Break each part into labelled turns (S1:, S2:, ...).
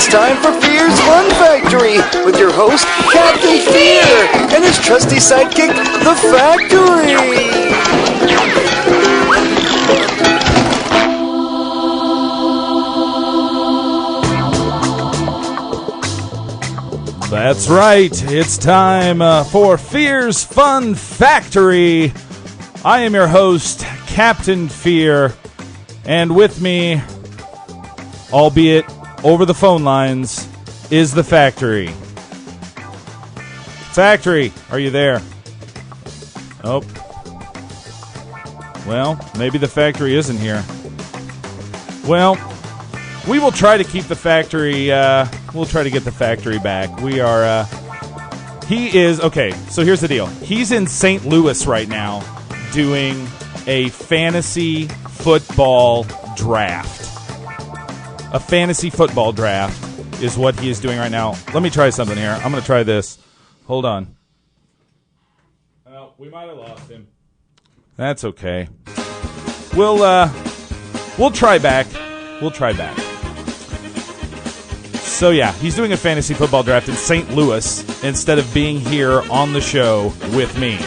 S1: It's time for Fear's Fun Factory with your host, Captain Fear, and his trusty sidekick, the Factory.
S2: That's right. It's time for Fear's Fun Factory. I am your host, Captain Fear, and with me, albeit over the phone lines, is the Factory. Factory, are you there? Oh. Well, maybe the Factory isn't here. Well, we will try to keep the Factory, we'll try to get the Factory back. Okay, so here's the deal. He's in St. Louis right now doing a fantasy football draft. A fantasy football draft is what he is doing right now. Let me try something here. I'm going to try this. Hold on. Well, we might have lost him. That's okay. We'll try back. We'll try back. So yeah, he's doing a fantasy football draft in St. Louis instead of being here on the show with me.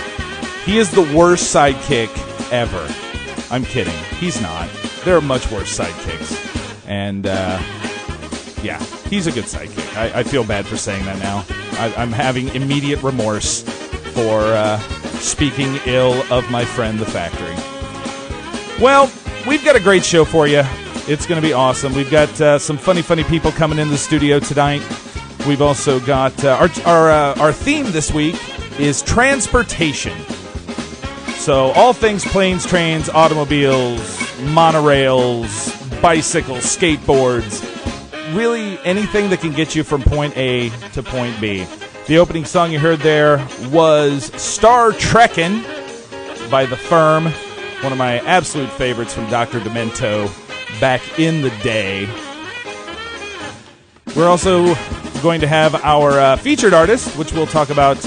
S2: He is the worst sidekick ever. I'm kidding. He's not. There are much worse sidekicks. And, yeah, he's a good sidekick. I feel bad for saying that now. I'm having immediate remorse for speaking ill of my friend, the Factory. Well, we've got a great show for you. It's going to be awesome. We've got some funny people coming in the studio tonight. We've also got our theme this week is transportation. So all things planes, trains, automobiles, monorails, bicycles, skateboards, really anything that can get you from point A to point B. The opening song you heard there was Star Trekkin' by The Firm, one of my absolute favorites from Dr. Demento back in the day. We're also going to have our featured artist, which we'll talk about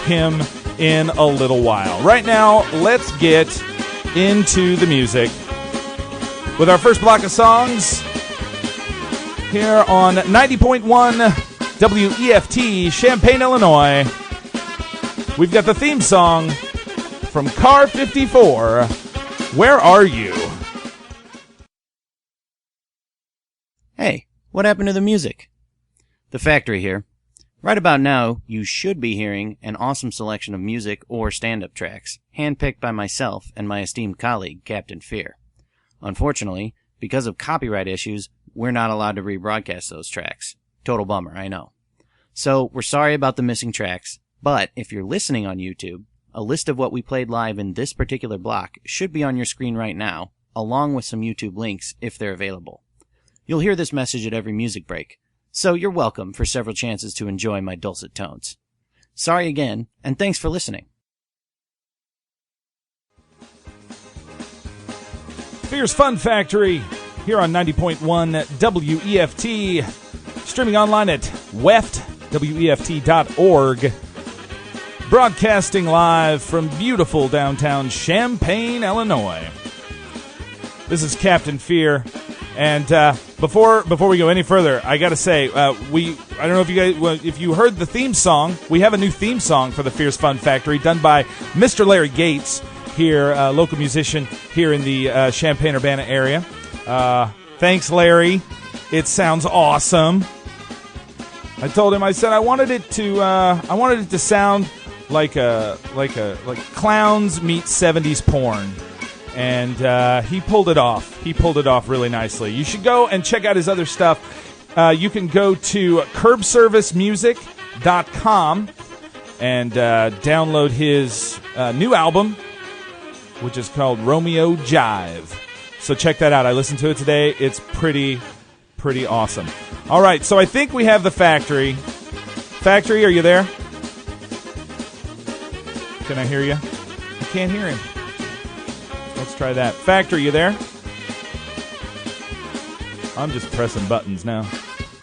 S2: him in a little while. Right now, let's get into the music with our first block of songs here on 90.1 WEFT, Champaign, Illinois. We've got the theme song from Car 54, Where Are You?
S3: Hey, what happened to the music? The Factory here. Right about now, you should be hearing an awesome selection of music or stand-up tracks, handpicked by myself and my esteemed colleague, Captain Fear. Unfortunately, because of copyright issues, we're not allowed to rebroadcast those tracks. Total bummer, I know. So, we're sorry about the missing tracks, but if you're listening on YouTube, a list of what we played live in this particular block should be on your screen right now, along with some YouTube links if they're available. You'll hear this message at every music break, so you're welcome for several chances to enjoy my dulcet tones. Sorry again, and thanks for listening.
S2: Fear's Fun Factory here on 90.1 WEFT, streaming online at weft.org, broadcasting live from beautiful downtown Champaign, Illinois. This is Captain Fear. And before we go any further, I got to say, I don't know if you guys, if you heard the theme song, we have a new theme song for the Fierce Fun Factory done by Mr. Larry Gates here, local musician here in the Champaign-Urbana area. Thanks, Larry. It sounds awesome. I told him, I said I wanted it to sound like clowns meet 70s porn. And he pulled it off. He pulled it off really nicely. You should go and check out his other stuff. You can go to curbservicemusic.com and download his new album, which is called Romeo Jive. So check that out. I listened to it today. It's pretty awesome. All right, so I think we have the Factory. Factory, are you there? Can I hear you? I can't hear him. Let's try that. Factory, you there? I'm just pressing buttons now.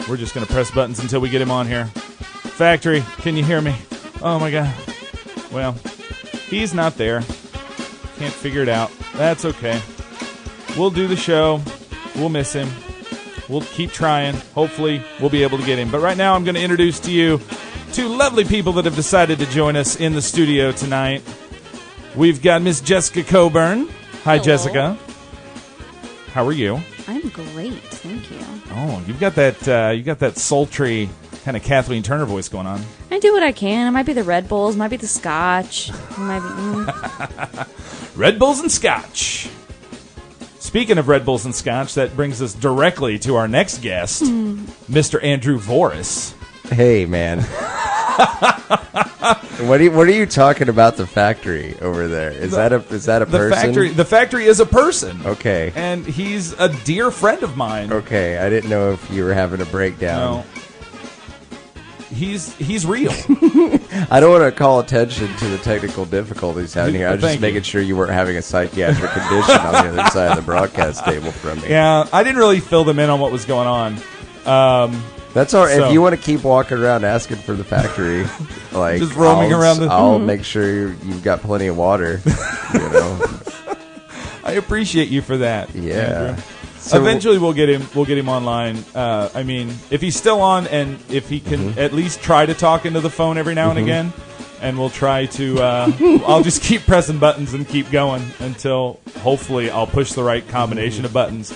S2: We're just going to press buttons until we get him on here. Factory, can you hear me? Oh, my God. Well, he's not there. Can't figure it out. That's okay. We'll do the show. We'll miss him. We'll keep trying. Hopefully, we'll be able to get him. But right now, I'm going to introduce to you two lovely people that have decided to join us in the studio tonight. We've got Miss Jessica Coburn. Hi,
S4: Hello.
S2: Jessica. How are you?
S4: I'm great, thank you.
S2: Oh, you've got that sultry kind of Kathleen Turner voice going on.
S4: I do what I can. It might be the Red Bulls, might be the Scotch. It might be,
S2: Red Bulls and Scotch. Speaking of Red Bulls and Scotch, that brings us directly to our next guest, Mr. Andrew Voris.
S5: Hey, man. What are you talking about the factory over there? Is that a person?
S2: The factory is a person.
S5: Okay.
S2: And he's a dear friend of mine.
S5: Okay, I didn't know if you were having a breakdown.
S2: No. He's real.
S5: I don't want to call attention to the technical difficulties happening here. I was
S2: Thank
S5: just making sure you weren't having a psychiatric condition on the other side of the broadcast table from me.
S2: Yeah, I didn't really fill them in on what was going on.
S5: That's all right.
S2: So-
S5: If you want to keep walking around asking for the factory, like
S2: Just roaming around the-
S5: I'll make sure you've got plenty of water. You know.
S2: I appreciate you for that.
S5: Yeah.
S2: Andrew.
S5: So-
S2: Eventually, we'll get him online. I mean, if he's still on, and if he can at least try to talk into the phone every now and again, and we'll try to. I'll just keep pressing buttons and keep going until hopefully I'll push the right combination of buttons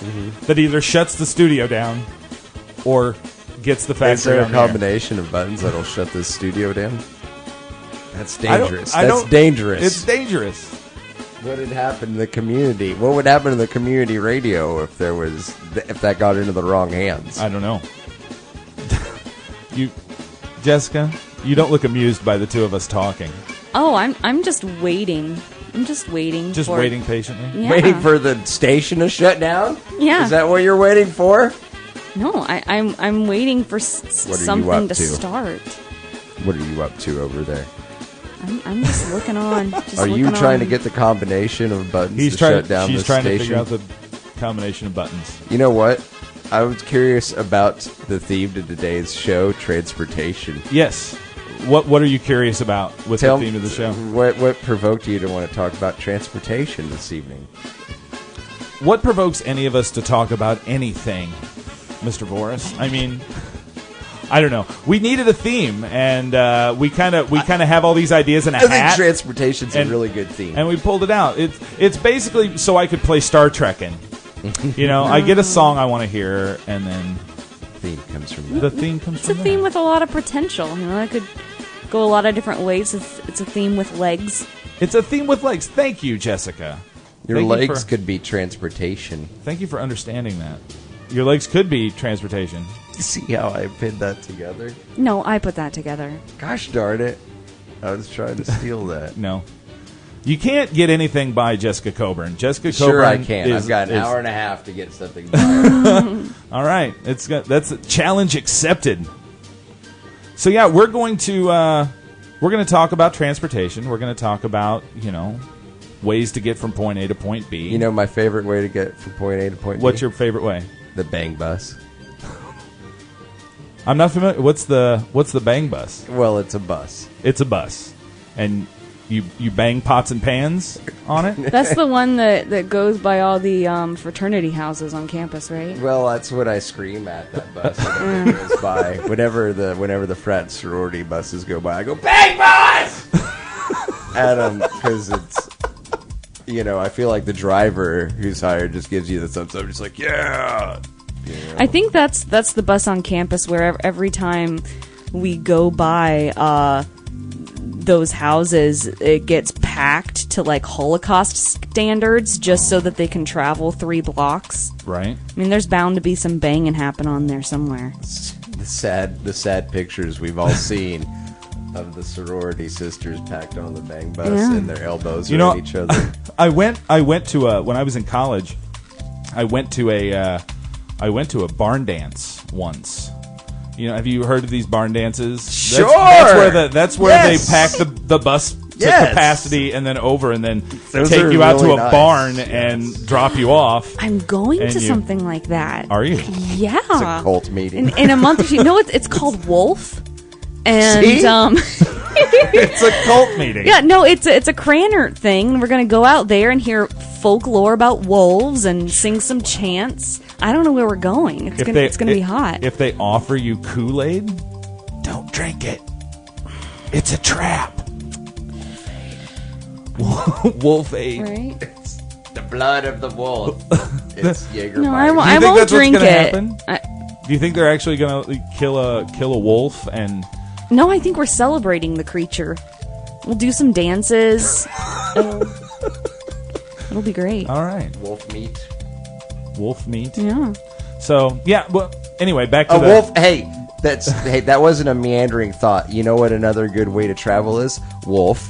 S2: that either shuts the studio down or gets the factory.
S5: Is there a
S2: on the air.
S5: combination of buttons that'll shut this studio down? That's
S2: I don't-
S5: dangerous.
S2: I
S5: That's
S2: don't-
S5: dangerous.
S2: It's dangerous.
S5: What would happen to the community? What would happen to the community radio if that got into the wrong hands?
S2: I don't know. Jessica, you don't look amused by the two of us talking.
S4: oh, I'm just waiting. I'm just waiting.
S2: Just
S4: for,
S2: waiting patiently.
S4: Yeah.
S5: Waiting for the station to shut down?
S4: Yeah.
S5: Is that what you're waiting for?
S4: No, I'm waiting for
S5: What are you
S4: something
S5: up
S4: to
S5: to?
S4: start.
S5: What are you up to over there?
S4: I'm just looking on.
S5: Are you trying to get the combination of buttons
S2: He's
S5: to
S2: trying.
S5: shut down
S2: She's
S5: the
S2: trying
S5: station?
S2: to figure out the combination of buttons.
S5: You know what? I was curious about the theme to today's show, transportation.
S2: Yes. What are you curious about with the theme of the show?
S5: What provoked you to want to talk about transportation this evening?
S2: What provokes any of us to talk about anything, Mr. Voris? I mean, I don't know. We needed a theme, and we kind of have all these ideas in a
S5: I think
S2: hat,
S5: transportation's
S2: and-
S5: a really good theme.
S2: and we pulled it out. It's basically so I could play Star Trek in. You know, I get a song I want to hear, and then
S5: theme comes from that.
S2: the theme comes
S4: It's a
S2: from
S4: theme
S2: that.
S4: with a lot of potential. You know, it could go a lot of different ways. It's a theme with legs.
S2: It's a theme with legs. Thank you, Jessica.
S5: Your
S2: Thank you
S5: legs
S2: for-
S5: could be transportation.
S2: Thank you for understanding that. Your legs could be transportation.
S5: See how I pinned that together?
S4: No, I put that together.
S5: Gosh darn it. I was trying to steal that.
S2: No. You can't get anything by Jessica Coburn. Jessica Coburn.
S5: Sure I can. I've got an
S2: is-
S5: hour and a half to get something done.
S2: All right, that's a challenge accepted. So yeah, we're going to talk about transportation. We're going to talk about ways to get from point A to point B.
S5: You know my favorite way to get from point A to point B?
S2: What's your favorite way?
S5: The bang bus.
S2: I'm not familiar. What's the bang bus?
S5: Well, it's a bus.
S2: It's a bus, and you bang pots and pans on it.
S4: That's the one that goes by all the fraternity houses on campus, right?
S5: Well, that's what I scream at that bus whenever it goes by. Whenever the frat sorority buses go by, I go, bang bus! At them, because it's, I feel like the driver who's hired just gives you the thumbs up, just like, yeah!
S4: I think that's the bus on campus where every time we go by those houses, it gets packed to like Holocaust standards just so that they can travel 3 blocks.
S2: Right.
S4: I mean, there's bound to be some banging happen on there somewhere.
S5: The sad pictures we've all seen of the sorority sisters packed on the bang bus
S4: Yeah.
S5: and their elbows are at each other.
S2: I went to when I was in college. I went to a barn dance once. Have you heard of these barn dances?
S5: Sure.
S2: That's where
S5: Yes.
S2: they pack the bus to
S5: Yes.
S2: capacity and then over and then
S5: Those
S2: take
S5: are
S2: you out to
S5: really
S2: a
S5: nice.
S2: barn
S5: Yes.
S2: and drop you off.
S4: I'm going
S2: And
S4: to
S2: you-
S4: something like that.
S2: Are you?
S4: Yeah.
S5: It's a cult meeting.
S4: In a month or two. No, it's called Wolf. And
S5: See?
S2: It's a cult meeting.
S4: Yeah, no, it's a Cranert thing. We're gonna go out there and hear folklore about wolves and sing some chants. I don't know where we're going. It's gonna be hot.
S2: If they offer you Kool-Aid, don't drink it. It's a trap. Wolf aid.
S4: Right?
S5: It's the blood of the wolf. It's Jägermeister.
S4: No,
S2: Do you
S4: I
S2: think
S4: won't
S2: that's
S4: drink
S2: what's gonna
S4: it.
S2: happen? Do you think they're actually gonna kill a wolf and?
S4: No, I think we're celebrating the creature. We'll do some dances. It'll be great.
S2: All right,
S5: Wolf meat.
S2: wolf meat.
S4: Yeah.
S2: So yeah, well, anyway, back to
S5: A
S2: the
S5: wolf. Hey, that wasn't a meandering thought. You know what another good way to travel is? Wolf.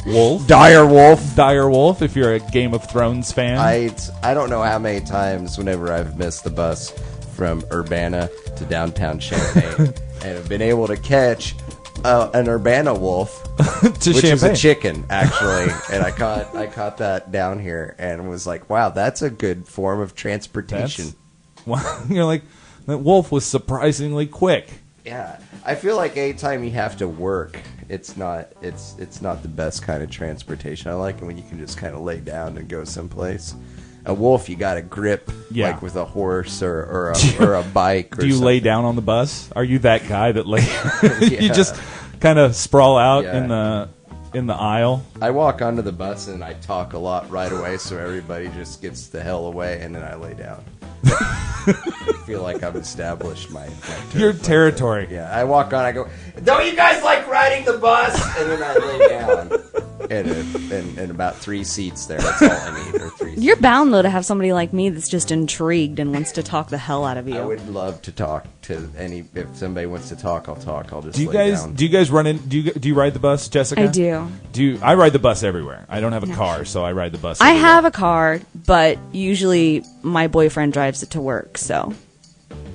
S2: wolf.
S5: Dire wolf.
S2: Dire wolf. If you're a Game of Thrones fan,
S5: I don't know how many times whenever I've missed the bus from Urbana to downtown Champaign and have been able to catch an Urbana wolf,
S2: to
S5: which is a
S2: Champagne.
S5: chicken actually, and I caught that down here and was like, wow, that's a good form of transportation.
S2: Well, you're like, that wolf was surprisingly quick.
S5: Yeah, I feel like anytime you have to work, it's not the best kind of transportation. I like it when you can just kind of lay down and go someplace. A wolf, you got to grip,
S2: Yeah.
S5: like with a horse or a bike. Or
S2: Do you lay
S5: something.
S2: down on the bus? Are you that guy that lay?
S5: Yeah.
S2: You just kind of sprawl out
S5: Yeah.
S2: in the aisle.
S5: I walk onto the bus and I talk a lot right away, so everybody just gets the hell away, and then I lay down. I feel like I've established my
S2: Your territory.
S5: Yeah, I walk on, I go, don't you guys like riding the bus? And then I lay down. And about 3 seats there. That's all I need, or 3
S4: You're
S5: seats.
S4: bound, though, to have somebody like me that's just intrigued and wants to talk the hell out of you.
S5: I would love to talk to if somebody wants to talk, I'll talk. I'll just
S2: Do you
S5: lay
S2: guys
S5: down.
S2: do you guys run in? Do you ride the bus, Jessica?
S4: I do.
S2: I ride the bus everywhere. I don't have a car, so I ride the bus.
S4: I
S2: everywhere.
S4: have a car, but usually my boyfriend drives it to work, so.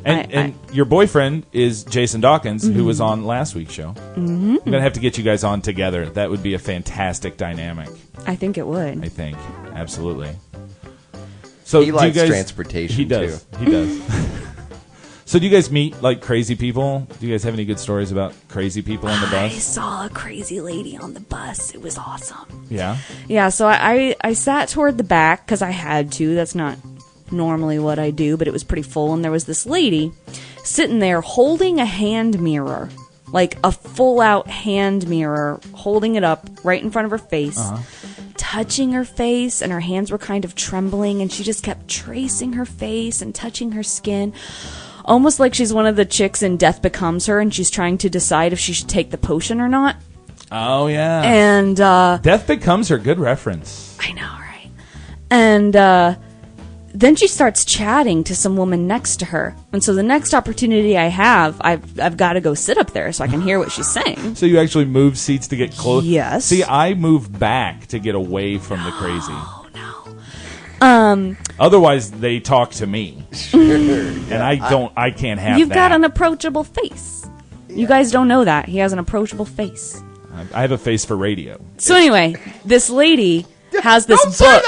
S2: And your boyfriend is Jason Dawkins, who was on last week's show. Mm-hmm. I'm gonna have to get you guys on together. That would be a fantastic dynamic.
S4: I think it would.
S2: I think absolutely. So
S5: He
S2: do
S5: likes
S2: you guys,
S5: transportation,
S2: He does.
S5: too.
S2: He does. So do you guys meet like crazy people? Do you guys have any good stories about crazy people on the
S4: I
S2: bus?
S4: saw a crazy lady on the bus. It was awesome.
S2: Yeah.
S4: Yeah, so I sat toward the back because I had to. That's not normally what I do, but it was pretty full, and there was this lady sitting there holding a hand mirror, like a full-out hand mirror, holding it up right in front of her face, touching her face, and her hands were kind of trembling, and she just kept tracing her face and touching her skin, almost like she's one of the chicks in Death Becomes Her, and she's trying to decide if she should take the potion or not.
S2: Oh yeah.
S4: And
S2: Death Becomes Her. Good reference.
S4: I know, right? And then she starts chatting to some woman next to her. And so the next opportunity I have, I've got to go sit up there so I can hear what she's saying.
S2: So you actually move seats to get close?
S4: Yes.
S2: See, I move back to get away from the crazy.
S4: Oh, no.
S2: Otherwise, they talk to me, and I can't have
S4: You've
S2: that.
S4: got an approachable face. You guys don't know that. He has an approachable face.
S2: I have a face for radio.
S4: So anyway, this lady has this book.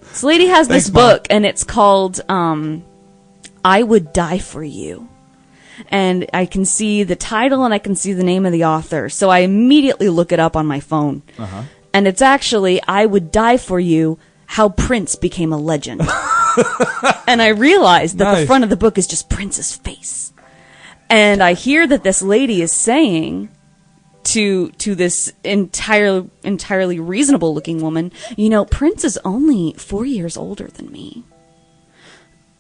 S4: This lady has this
S2: Thanks, Mom.
S4: book, and it's called I Would Die For You. And I can see the title and I can see the name of the author. So I immediately look it up on my phone. And it's actually I Would Die For You, How Prince Became a Legend. And I realized that the
S2: Nice.
S4: front of the book is just Prince's face. And I hear that this lady is saying to this entirely reasonable looking woman, you know, Prince is only 4 years older than me.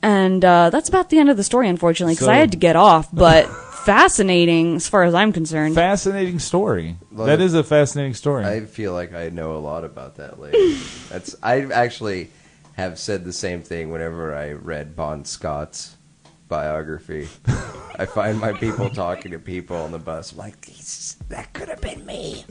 S4: And that's about the end of the story, unfortunately, because I had to get off. But fascinating, as far as I'm concerned.
S2: Fascinating story.
S5: Well,
S2: that is a fascinating story.
S5: I feel like I know a lot about that lady. I actually have said the same thing whenever I read Bon Scott's biography. I find my people talking to people on the bus. I'm like, that could have been me.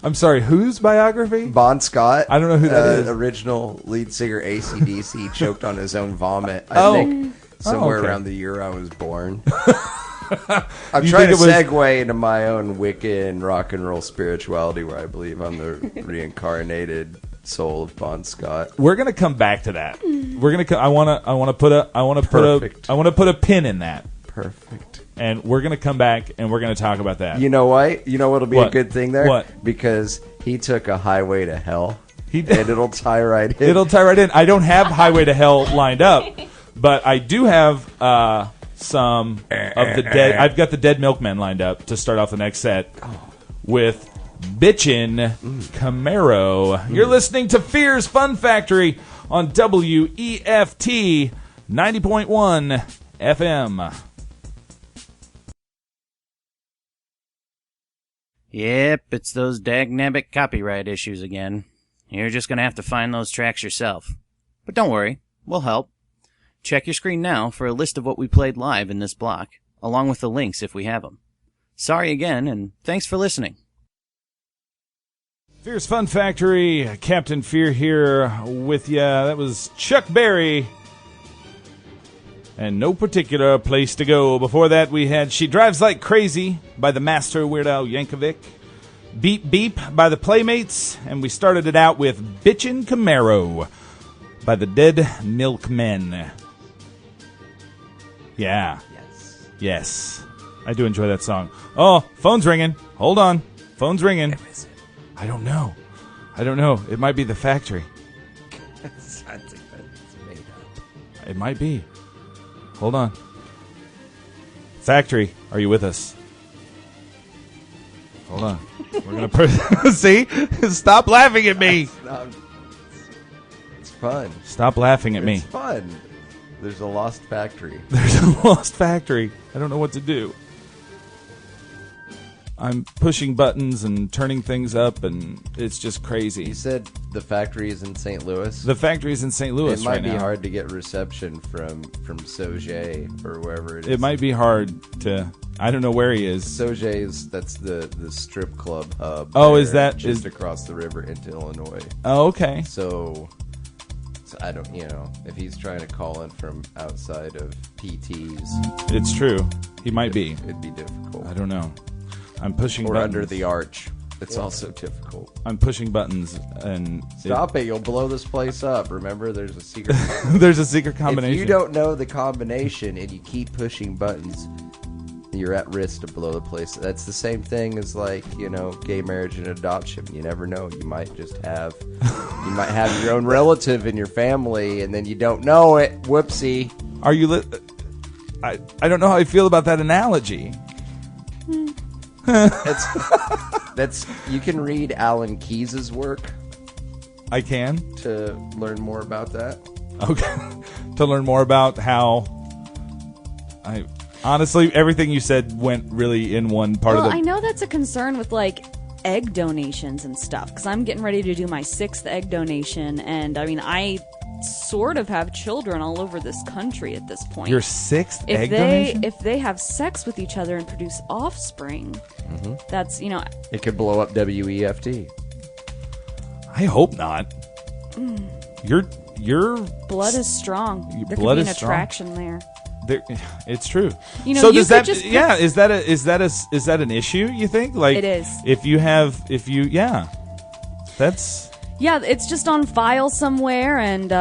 S2: I'm sorry, whose biography?
S5: Bon Scott.
S2: I don't know who that is.
S5: Original lead singer AC/DC choked on his own vomit. I
S2: Oh.
S5: think somewhere
S2: okay.
S5: around the year I was born. I'm
S2: You
S5: trying to
S2: think it was-
S5: segue into my own Wiccan rock and roll spirituality, where I believe I'm the reincarnated soul of Bon Scott.
S2: We're gonna come back to that. We're gonna. I want to put a
S5: Perfect.
S2: pin in that.
S5: Perfect.
S2: And we're going to come back and we're going to talk about that.
S5: You know why? You know what'll be
S2: What?
S5: a good thing there?
S2: What?
S5: Because he took a highway to hell.
S2: He did.
S5: And it'll tie right in.
S2: It'll tie right in. I don't have Highway to Hell lined up, but I do have some of the dead. I've got the Dead Milkmen lined up to start off the next set with Bitchin' Camaro. You're listening to Fear's Fun Factory on WEFT 90.1 FM.
S3: Yep, it's those dagnabbit copyright issues again. You're just gonna have to find those tracks yourself. But don't worry, we'll help. Check your screen now for a list of what we played live in this block, along with the links if we have them. Sorry again, and thanks for listening.
S2: Fear's Fun Factory, Captain Fear here with ya. That was Chuck Berry. And No Particular Place to Go. Before that, we had She Drives Like Crazy by the Master Weird Al Yankovic. Beep Beep by the Playmates. And we started it out with Bitchin' Camaro by the Dead Milkmen. Yeah. Yes. I do enjoy that song. Oh, phone's ringing. Hold on. Phone's ringing.
S5: Who is it?
S2: I don't know. It might be the factory.
S5: I think that's made up.
S2: It might be. Hold on. Factory, are you with us? Hold on. We're gonna see. Stop laughing at me.
S5: It's fun.
S2: Stop laughing at me.
S5: It's fun. There's a lost factory.
S2: There's a lost factory. I don't know what to do. I'm pushing buttons and turning things up, and it's just crazy.
S5: You said the factory is in St. Louis?
S2: The factory is in St. Louis
S5: It might
S2: right
S5: be
S2: now.
S5: hard to get reception from Sauget or wherever it is.
S2: It might be hard to... I don't know where he is.
S5: Sauget's, that's the strip club hub.
S2: Oh,
S5: there,
S2: is that...
S5: just across the river into Illinois.
S2: Oh, okay.
S5: So I don't, if he's trying to call in from outside of PT's,
S2: It's true. He might be.
S5: it'd be difficult.
S2: I don't know. I'm pushing
S5: Or
S2: buttons.
S5: under the arch. It's also difficult.
S2: I'm pushing buttons, and
S5: Stop it. You'll blow this place up. Remember, there's a secret.
S2: there's a secret combination.
S5: If you don't know the combination and you keep pushing buttons, you're at risk to blow the place. That's the same thing as gay marriage and adoption. You never know. You might just have your own relative in your family, and then you don't know it. Whoopsie.
S2: Are you? I don't know how I feel about that analogy.
S5: That's you can read Alan Keyes' work
S2: I can.
S5: to learn more about that.
S2: Okay. To learn more about how honestly, everything you said went really in one part of the...
S4: I know that's a concern with, egg donations and stuff, because I'm getting ready to do my 6th egg donation, and, I sort of have children all over this country at this point.
S2: Your 6th egg donation?
S4: If they have sex with each other and produce offspring, that's,
S5: It could blow up WEFT.
S2: I hope not. Your
S4: blood is strong. There
S2: blood
S4: could be
S2: is
S4: an
S2: strong.
S4: attraction there.
S2: It's true.
S4: You know,
S2: so
S4: you
S2: does
S4: could
S2: that?
S4: just
S2: Yeah, is that an issue? You think?
S4: It is.
S2: That's...
S4: Yeah, it's just on file somewhere, and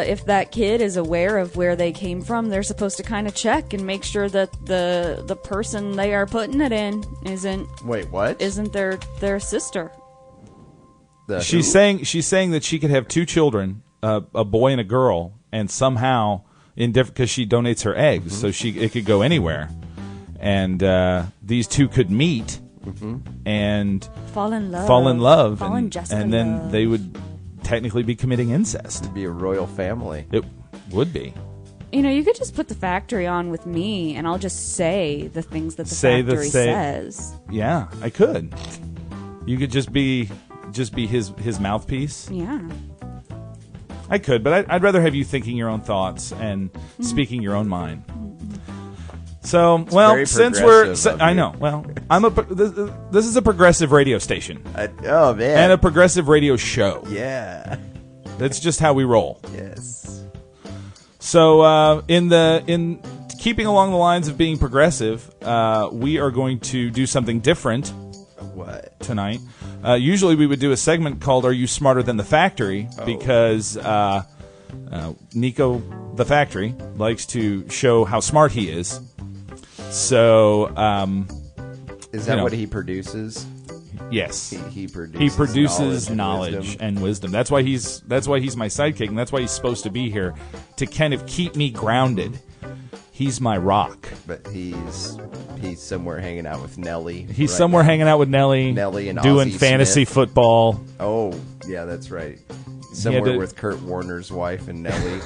S4: if that kid is aware of where they came from, they're supposed to kind of check and make sure that the person they are putting it in
S5: Wait, what?
S4: isn't their sister.
S2: She's saying that she could have 2 children, a boy and a girl, and somehow because she donates her eggs, so it could go anywhere, and these 2 could meet and
S4: fall in love,
S2: and then they would technically be committing incest.
S5: It'd be a royal family.
S2: It would be.
S4: You could just put the factory on with me, and I'll just say the things that the factory says.
S2: Yeah, I could. You could just be his mouthpiece.
S4: Yeah.
S2: I could, but I'd rather have you thinking your own thoughts and speaking your own mind. So,
S5: very
S2: since
S5: progressive of
S2: I
S5: you.
S2: know. Well, this is a progressive radio station
S5: Oh man.
S2: and a progressive radio show.
S5: Yeah.
S2: That's just how we roll.
S5: Yes.
S2: So, in keeping along the lines of being progressive, we are going to do something different
S5: What?
S2: tonight. Usually we would do a segment called Are You Smarter Than the Factory? Because Nico, the Factory, likes to show how smart he is. So,
S5: Is that
S2: you know.
S5: what he produces?
S2: yes.
S5: He produces,
S2: He produces
S5: knowledge
S2: knowledge and wisdom. That's why he's my sidekick, and that's why he's supposed to be here to kind of keep me grounded. He's my rock.
S5: But he's somewhere hanging out with Nelly.
S2: He's
S5: right
S2: somewhere
S5: now.
S2: hanging out with Nelly
S5: And
S2: doing
S5: Ozzie
S2: fantasy
S5: Smith.
S2: football.
S5: Oh, yeah, that's right. Somewhere
S2: to-
S5: with Kurt Warner's wife and Nelly,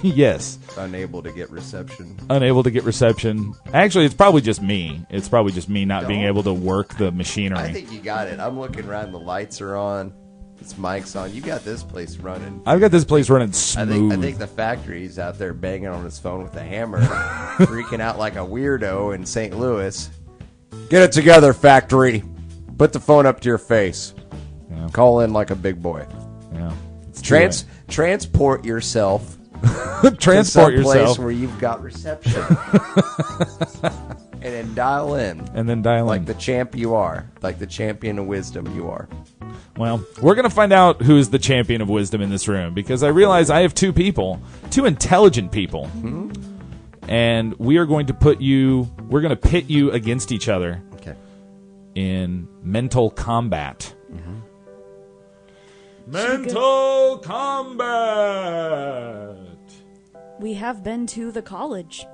S2: Yes.
S5: unable to get reception.
S2: Unable to get reception. Actually, it's probably just me. It's probably just me not being able to work the machinery.
S5: I think you got it. I'm looking around. The lights are on. This mic's on. You got this place running.
S2: I've got this place running
S5: I
S2: smooth.
S5: think the factory's out there banging on his phone with a hammer, freaking out like a weirdo in St. Louis. Get it together, factory. Put the phone up to your face.
S2: Yeah.
S5: Call in like a big boy.
S2: Yeah. Let's do
S5: Transport yourself
S2: it. Transport
S5: to some place
S2: yourself
S5: where you've got reception, and then dial in
S2: and then dial
S5: like
S2: in.
S5: the champ you are, like the champion of wisdom you are.
S2: Well, we're going to find out who is the champion of wisdom in this room, because I realize I have two intelligent people, and we are going to pit you against each other
S5: Okay.
S2: in mental combat. Mental combat.
S4: We have been to the college.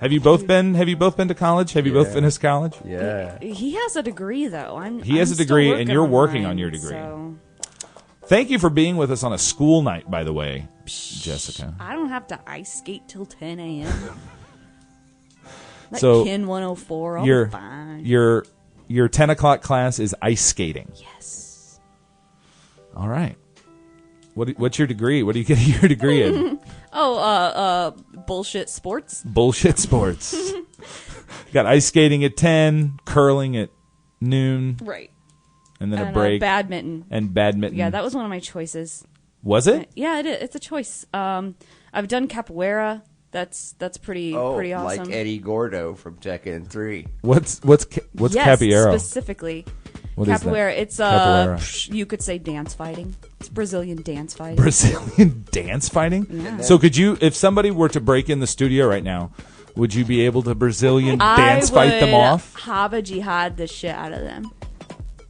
S2: Have you both been to college? Have you both finished college?
S5: Yeah.
S4: He has a degree, though.
S2: He has a
S4: still
S2: degree, and you're working
S4: mine,
S2: on your degree.
S4: So
S2: Thank you for being with us on a school night, by the way, Jessica.
S4: I don't have to ice skate till 10 a.m. That
S2: So,
S4: Kin 104, I'll
S2: Your
S4: be fine.
S2: your 10 o'clock class is ice skating.
S4: Yes.
S2: All right. What's your degree? What are you getting your degree in?
S4: Bullshit sports.
S2: Bullshit sports. Got ice skating at 10, curling at noon,
S4: Right.
S2: and then a
S4: And
S2: break.
S4: badminton.
S2: And badminton.
S4: Yeah, that was one of my choices.
S2: Was it?
S4: Yeah, it's a choice. I've done capoeira. That's pretty awesome.
S5: Like Eddie Gordo from Tekken 3.
S2: What's
S4: yes,
S2: capoeira?
S4: Specifically.
S2: What is that?
S4: Capoeira. It's
S2: Capoeira.
S4: you could say dance fighting. It's Brazilian dance fighting.
S2: Brazilian dance fighting?
S4: Yeah.
S2: So could you, if somebody were to break in the studio right now, would you be able to Brazilian dance fight them off?
S4: Haba jihad the shit out of them.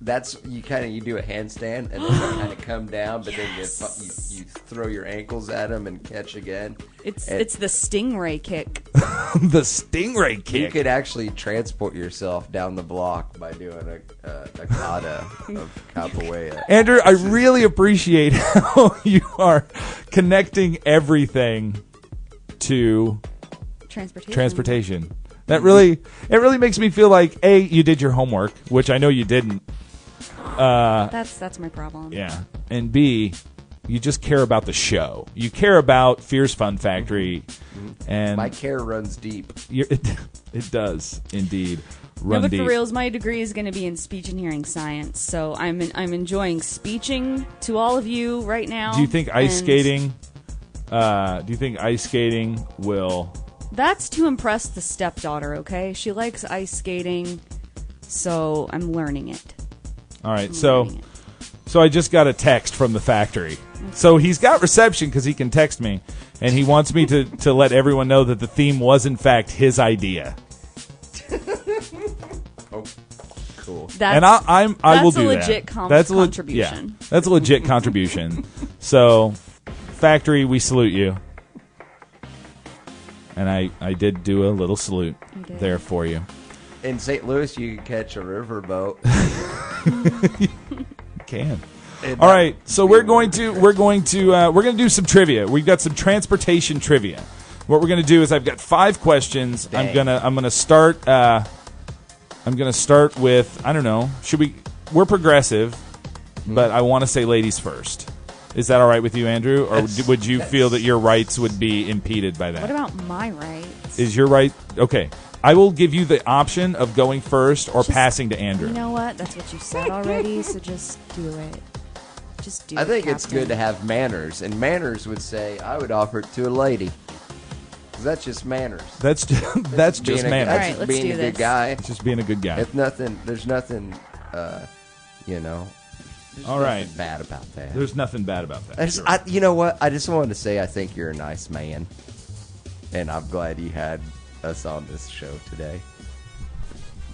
S5: That's you do a handstand and then you kind of come down, but then you throw your ankles at them and catch again.
S4: It's the stingray kick.
S2: The stingray kick.
S5: You could actually transport yourself down the block by doing a kata of capoeira.
S2: Andrew, I really appreciate how you are connecting everything to transportation. It really makes me feel like A, you did your homework, which I know you didn't.
S4: That's my problem.
S2: Yeah. And B, you just care about the show. You care about Fierce Fun Factory, and
S5: My care runs deep.
S2: it does indeed
S4: No,
S2: run
S4: but
S2: deep.
S4: for reals, my degree is going to be in speech and hearing science, so I'm enjoying speeching to all of you right now.
S2: Do you think ice
S4: and
S2: skating? Do you think ice skating will?
S4: That's to impress the stepdaughter. Okay, she likes ice skating, so I'm learning it.
S2: All right,
S4: I'm
S2: so
S4: learning it.
S2: I just got a text from the factory. So he's got reception because he can text me, and he wants me to let everyone know that the theme was in fact his idea.
S5: Oh, cool.
S2: And I will do that.
S4: That's a legit contribution.
S2: Yeah, that's a legit contribution. So, factory, we salute you. And I did do a little salute there for you.
S5: In St. Louis, you can catch a riverboat.
S2: Can. All right, so we're going to do some trivia. We've got some transportation trivia. What we're going to do is I've got 5 questions.
S5: Dang.
S2: I'm gonna start with, I don't know. We're progressive, but I want to say ladies first. Is that all right with you, Andrew? Or would you feel that your rights would be impeded by that?
S4: What about my rights?
S2: Is your right? Okay. I will give you the option of going first or passing to Andrew.
S4: You know what? That's what you said already, so just do it. Just do it,
S5: I think it's
S4: Captain.
S5: good to have manners, and manners would say, I would offer it to a lady. 'Cause that's just manners.
S2: That's just manners.
S5: That's
S4: All right,
S5: just
S4: let's
S5: being
S4: do
S5: a
S4: this.
S5: good guy.
S2: It's just being a good guy.
S5: There's nothing, there's
S2: All right.
S5: nothing bad about that.
S2: There's nothing bad about that.
S5: You know what? I just wanted to say I think you're a nice man. And I'm glad you had us on this show today.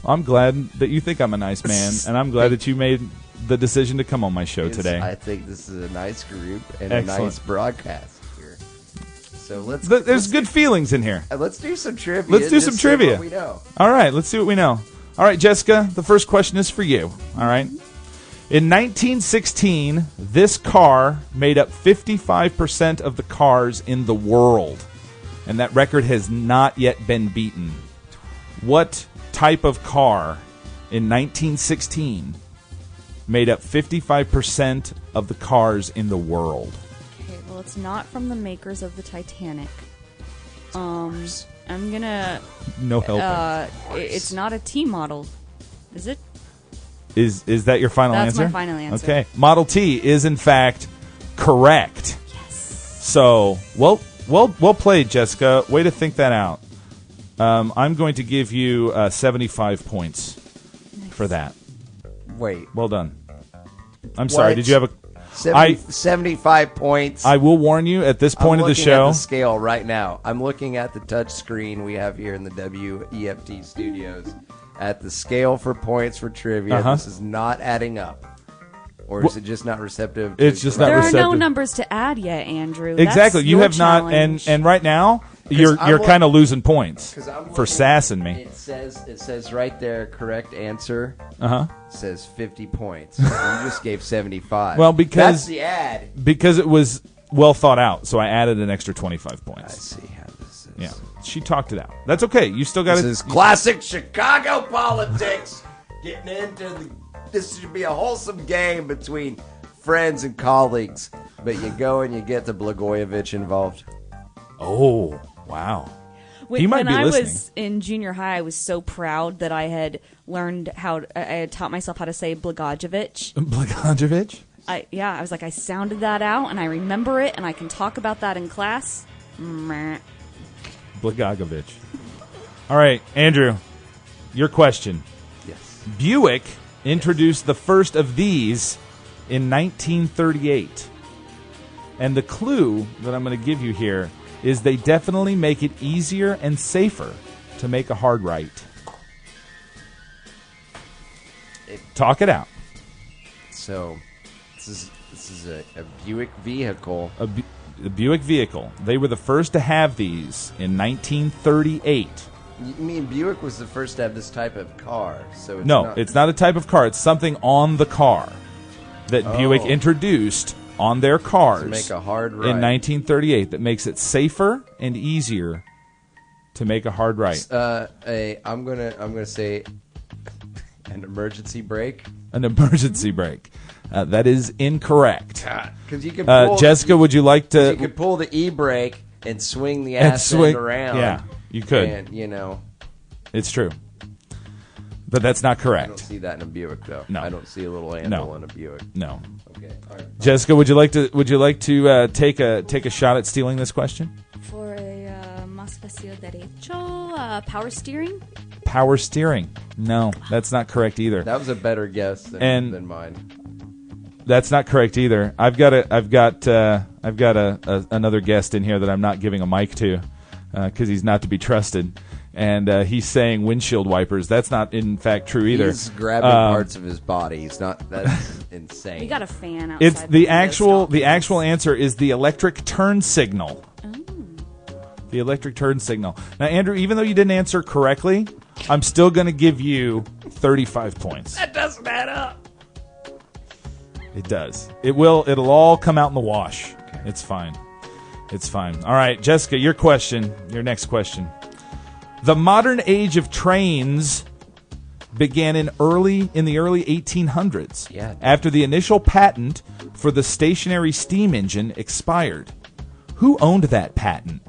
S2: I'm glad that you think I'm a nice man, and I'm glad that you made the decision to come on my show today.
S5: I think this is a nice group and
S2: Excellent.
S5: a nice broadcast here. So
S2: There's good feelings in here.
S5: let's do some trivia.
S2: Let's do some
S5: just
S2: trivia.
S5: What we know.
S2: All right, let's see what we know. All right, Jessica, the first question is for you. All right. In 1916, this car made up 55% of the cars in the world, and that record has not yet been beaten. What type of car in 1916 made up 55% of the cars in the world?
S4: Okay, well, it's not from the makers of the Titanic. I'm gonna.
S2: No help.
S4: It's not a T model, is it?
S2: Is that your final
S4: That's
S2: answer?
S4: my final answer.
S2: Okay. Model T is in fact correct.
S4: Yes.
S2: So, well played, Jessica. Way to think that out. I'm going to give you 75 points for that.
S5: Wait.
S2: Well done. I'm sorry.
S5: What?
S2: Did you have a?
S5: 75 points.
S2: I will warn you at this point of the
S5: I'm looking
S2: show.
S5: at the scale right now. I'm looking at the touch screen we have here in the WEFT studios. At the scale for points for trivia, this is not adding up. Or is it just not receptive?
S2: It's just not
S4: There are
S2: receptive.
S4: no numbers to add yet, Andrew.
S2: Exactly.
S4: That's
S2: You
S4: your
S2: have not,
S4: challenge.
S2: and right now you're
S5: I'm
S2: kind of losing points
S5: 'Cause I'm
S2: for
S5: looking-
S2: sassing me.
S5: It says right there, correct answer. Says 50 points. You just gave 75.
S2: Well, because-
S5: that's the ad.
S2: Because it was well thought out, so I added an extra 25
S5: I
S2: points.
S5: see how this is.
S2: Yeah, she talked it out. That's okay. You still got
S5: This
S2: to.
S5: is classic Chicago politics. Getting into this should be a wholesome game between friends and colleagues, but you go and you get the Blagojevich involved.
S2: Oh, wow.
S4: When,
S2: He might
S4: when
S2: be
S4: I
S2: listening.
S4: was in junior high, I was so proud that I had learned I had taught myself how to say Blagojevich.
S2: Blagojevich?
S4: I was like, I sounded that out, and I remember it, and I can talk about that in class. Meh.
S2: Blagojevich. All right, Andrew, your question.
S5: Yes.
S2: Buick introduced the first of these in 1938. And the clue that I'm going to give you here is they definitely make it easier and safer to make a hard right. Talk it out.
S5: So, this is a Buick vehicle.
S2: A Buick vehicle. They were the first to have these in 1938.
S5: You mean Buick was the first to have this type of car? So
S2: It's not a type of car. It's something on the car that Buick introduced on their cars
S5: to make a hard right.
S2: in 1938 that makes it safer and easier to make a hard right.
S5: I'm gonna say an emergency brake.
S2: An emergency brake. That is incorrect.
S5: Because you can
S2: Jessica, would you like to?
S5: You could pull the e-brake and swing the ass end around.
S2: Yeah, you could.
S5: And
S2: It's true. But that's not
S5: I
S2: correct.
S5: don't see that in a Buick though.
S2: No.
S5: I don't see a little handle in a Buick.
S2: No.
S5: Okay. All right.
S2: Jessica, would you like to take a shot at stealing this question?
S4: For a más fácil derecho, power steering.
S2: Power steering. No, that's not correct either.
S5: That was a better guess than mine.
S2: That's not correct either. I've got another guest in here that I'm not giving a mic to because he's not to be trusted, and he's saying windshield wipers. That's not in fact true either.
S5: He's grabbing parts of his body. He's not. That's insane.
S4: We got a fan outside.
S2: It's the
S4: window
S2: actual answer is the electric turn signal. The electric turn signal. Now, Andrew, even though you didn't answer correctly, I'm still going to give you 35 points.
S5: That doesn't add up.
S2: It does. It will. It'll all come out in the wash. Okay. It's fine. It's fine. All right, Jessica, your question. Your next question. The modern age of trains began in the early 1800s.
S5: Yeah.
S2: After the initial patent for the stationary steam engine expired. Who owned that patent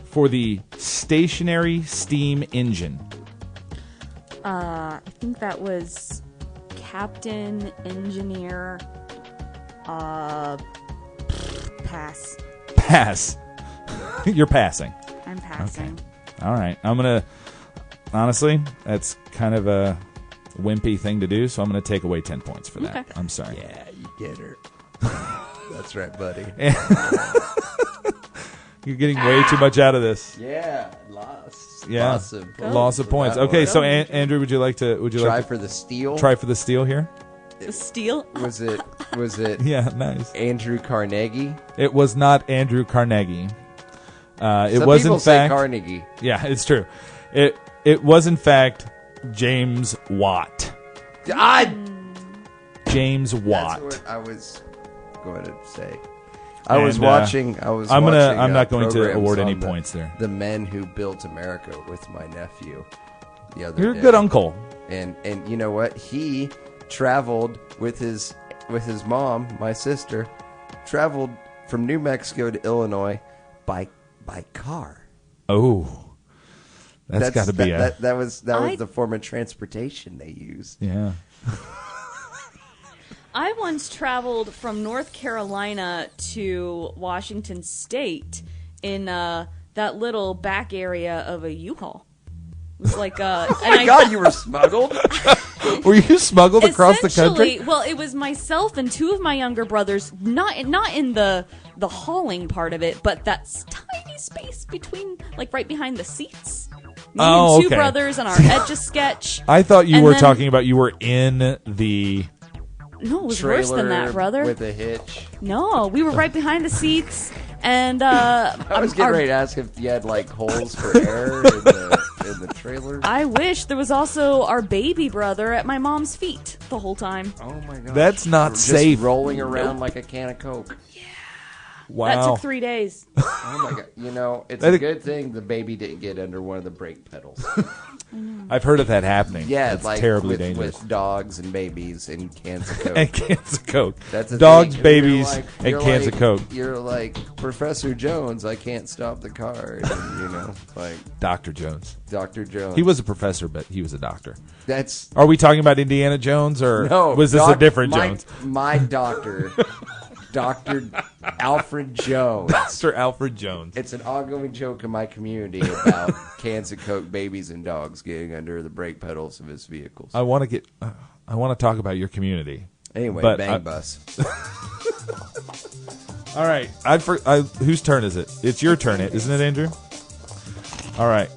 S2: for the stationary steam engine?
S4: I think that was Captain Engineer. Pass.
S2: Pass. You're passing.
S4: I'm passing.
S2: All right. Honestly, that's kind of a wimpy thing to do, so I'm going to take away 10 points for that.
S4: Okay.
S2: I'm sorry.
S5: Yeah, you get her. That's right, buddy.
S2: You're getting way too much out of this.
S5: Yeah, lost.
S2: Yeah, loss of points.
S5: That
S2: Okay,
S5: one.
S2: so Andrew, would you like to
S5: Try for the steal?
S2: try for the steal here?
S4: The steal?
S5: Was it
S2: Yeah, nice.
S5: Andrew Carnegie?
S2: It was not Andrew Carnegie. It
S5: Some
S2: was
S5: people
S2: in
S5: say
S2: fact
S5: Carnegie.
S2: Yeah, it's true. It was in fact James Watt. James Watt.
S5: That's what I was going to say. I was watching.
S2: I'm not going to
S5: programs
S2: award any
S5: on
S2: points there.
S5: The Men Who Built America with my nephew the other
S2: You're
S5: day.
S2: a good uncle.
S5: And you know what? He traveled with his mom, my sister, traveled from New Mexico to Illinois by car.
S2: Oh, that's got to be
S5: that was the form of transportation they used.
S2: Yeah.
S4: I once traveled from North Carolina to Washington State in that little back area of a U-Haul. It was like
S5: Oh my God, you were smuggled?
S2: Were you smuggled across the country?
S4: Well, it was myself and two of my younger brothers, not in the hauling part of it, but that tiny space between, like right behind the seats. Me and two brothers and our Etch-a-Sketch.
S2: I thought you
S4: And
S2: were
S4: then-
S2: talking about you were in the...
S4: No, it was worse than that, brother.
S5: With a hitch.
S4: No, we were right behind the seats, and
S5: I was getting ready to ask if you had like holes for air in the trailer.
S4: I wish there was also our baby brother at my mom's feet the whole time.
S5: Oh my God,
S2: That's not
S5: just
S2: safe.
S5: rolling around like a can of Coke.
S2: Wow.
S4: That took 3 days.
S5: Oh my God! You know, it's a good thing the baby didn't get under one of the brake pedals.
S2: I've heard of that happening.
S5: Yeah,
S2: it's
S5: like
S2: terribly dangerous.
S5: with dogs and babies and cans of Coke.
S2: And cans of Coke.
S5: That's the
S2: Dogs,
S5: thing.
S2: babies, and
S5: You're
S2: cans of Coke.
S5: You're like Professor Jones. I can't stop the car. And, like
S2: Dr. Jones.
S5: Dr. Jones.
S2: He was a professor, but he was a doctor.
S5: That's
S2: Are we talking about Indiana Jones, or
S5: no.
S2: was this a different Jones?
S5: My doctor, Dr. Alfred Jones.
S2: Dr. Alfred Jones.
S5: It's an ongoing joke in my community about cans of Coke, babies, and dogs getting under the brake pedals of his vehicles.
S2: I want to talk about your community.
S5: Anyway,
S2: but
S5: bang bus.
S2: All right. Whose turn is it? It's your turn, isn't it, Andrew? All right.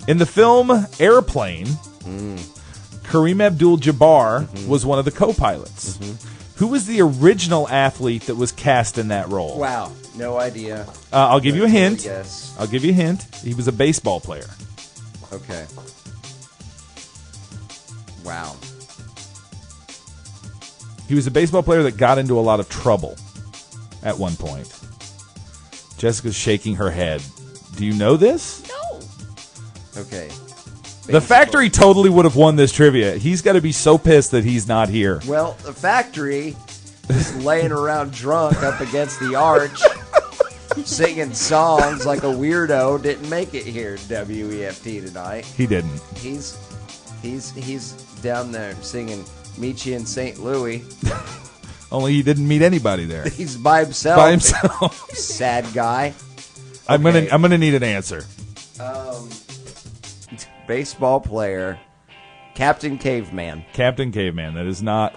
S2: In the film Airplane, Kareem Abdul-Jabbar was one of the co-pilots. Who was the original athlete that was cast in that role?
S5: Wow, no idea.
S2: I'll give you a hint.
S5: Yes.
S2: I'll give you a hint. He was a baseball player.
S5: Okay. Wow.
S2: He was a baseball player that got into a lot of trouble at one point. Jessica's shaking her head. Do you know this?
S4: No.
S5: Okay.
S2: The factory totally would have won this trivia. He's got to be so pissed that he's not here.
S5: Well, the factory is laying around drunk up against the arch, singing songs like a weirdo. Didn't make it here, WEFT tonight.
S2: He didn't.
S5: He's down there singing "Meet You in St. Louis."
S2: Only he didn't meet anybody there.
S5: He's by himself.
S2: By himself.
S5: Sad guy.
S2: I'm gonna need an answer.
S5: Baseball player, Captain Caveman.
S2: Captain Caveman. That is not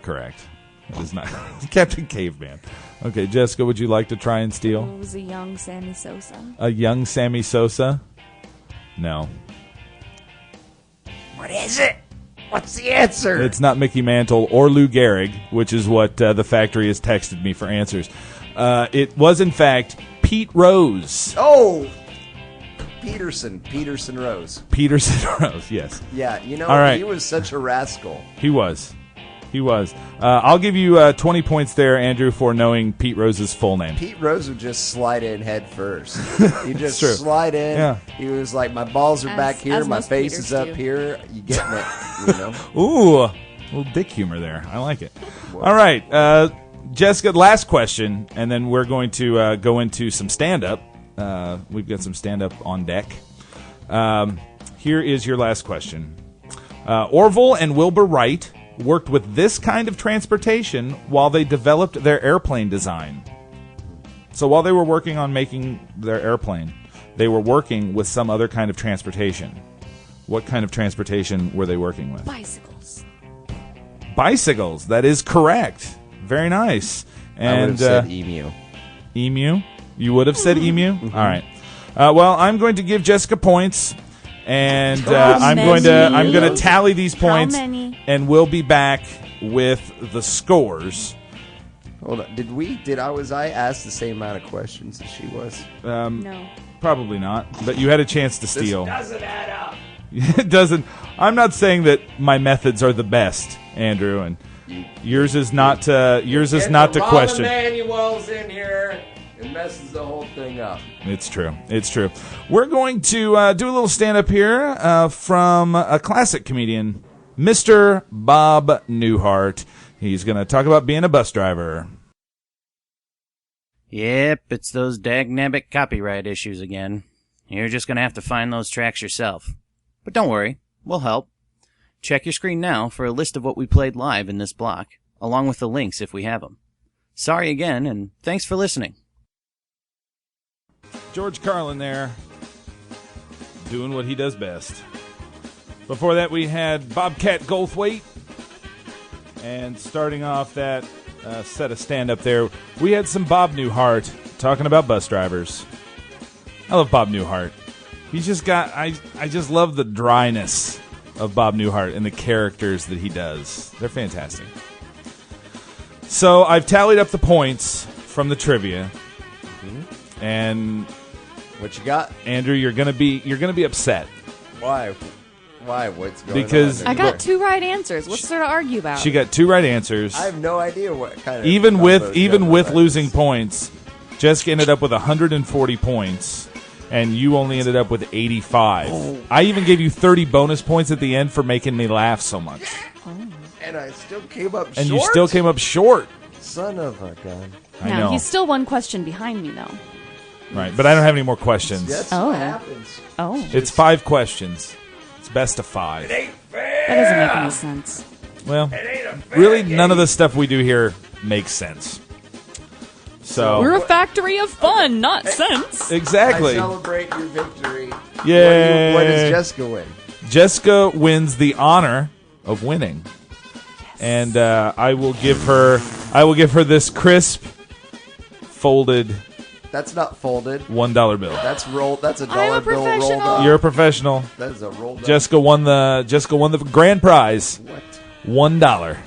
S2: correct. That is not Captain Caveman. Okay, Jessica, would you like to try and steal?
S4: It was a young Sammy Sosa.
S2: A young Sammy Sosa? No.
S5: What is it? What's the answer?
S2: It's not Mickey Mantle or Lou Gehrig, which is what the factory has texted me for answers. It was, in fact, Pete Rose.
S5: Oh! Peterson Rose.
S2: Peterson Rose, yes.
S5: Yeah,
S2: All right.
S5: He was such a rascal.
S2: He was. I'll give you 20 points there, Andrew, for knowing Pete Rose's full name.
S5: Pete Rose would just slide in head first. You just
S2: true.
S5: slide in.
S2: Yeah.
S5: He was like, my balls are back here,
S4: as
S5: my
S4: most
S5: face
S4: Peters
S5: is up
S4: do.
S5: here. You getting it,
S2: Ooh, a little dick humor there. I like it. All right, Jessica, last question, and then we're going to go into some stand-up. We've got some stand-up on deck. Here is your last question. Orville and Wilbur Wright worked with this kind of transportation while they developed their airplane design. So while they were working on making their airplane, they were working with some other kind of transportation. What kind of transportation were they working with?
S4: Bicycles.
S2: Bicycles. That is correct. Very nice.
S5: I would have
S2: And
S5: said emu.
S2: Emu? You would have said emu? All right. Well, I'm going to give Jessica points, and I'm going to tally these points, and we'll be back with the scores.
S5: Hold on. Was I asked the same amount of questions as she was?
S4: No.
S2: Probably not, but you had a chance to steal.
S5: This doesn't add up.
S2: It doesn't. I'm not saying that my methods are the best, Andrew, and yours is not to question.
S5: Manuals in here. It messes the whole thing up.
S2: It's true. It's true. We're going to do a little stand-up here from a classic comedian, Mr. Bob Newhart. He's going to talk about being a bus driver.
S3: Yep, it's those dagnabbit copyright issues again. You're just going to have to find those tracks yourself. But don't worry, we'll help. Check your screen now for a list of what we played live in this block, along with the links if we have them. Sorry again, and thanks for listening.
S2: George Carlin there, doing what he does best. Before that, we had Bobcat Goldthwait. And starting off that set of stand-up there, we had some Bob Newhart talking about bus drivers. I love Bob Newhart. He's just got, I just love the dryness of Bob Newhart and the characters that he does. They're fantastic. So I've tallied up the points from the trivia. Mm-hmm. And
S5: what you got,
S2: Andrew? You're gonna be upset.
S5: Why? What's going
S2: because
S5: on?
S4: I got 2 right answers. What's there to argue about?
S2: She got 2 right answers.
S5: I have no idea what kind of
S2: even with losing points, Jessica ended up with 140 points, and you only ended up with 85. Oh. I even gave you 30 bonus points at the end for making me laugh so much.
S5: Oh. And I still came up short.
S2: And you still came up short.
S5: Son of a gun.
S2: I know.
S4: He's still 1 question behind me, though.
S2: Right, but I don't have any more questions.
S5: That's what happens.
S4: Oh.
S2: It's 5 questions. It's best of 5.
S5: It ain't fair.
S4: That doesn't make any sense.
S2: Well, really, none of the stuff we do here makes sense. So
S4: we're a factory of fun, not sense.
S2: Exactly.
S5: I celebrate your victory.
S2: Yay.
S5: What does Jessica win?
S2: Jessica wins the honor of winning. Yes. And I will give her this crisp folded.
S5: That's not folded.
S2: $1 bill.
S5: That's rolled. That's a dollar bill rolled up.
S2: You're a professional.
S5: That is a rolled up.
S2: Jessica won the grand prize.
S5: What?
S2: $1.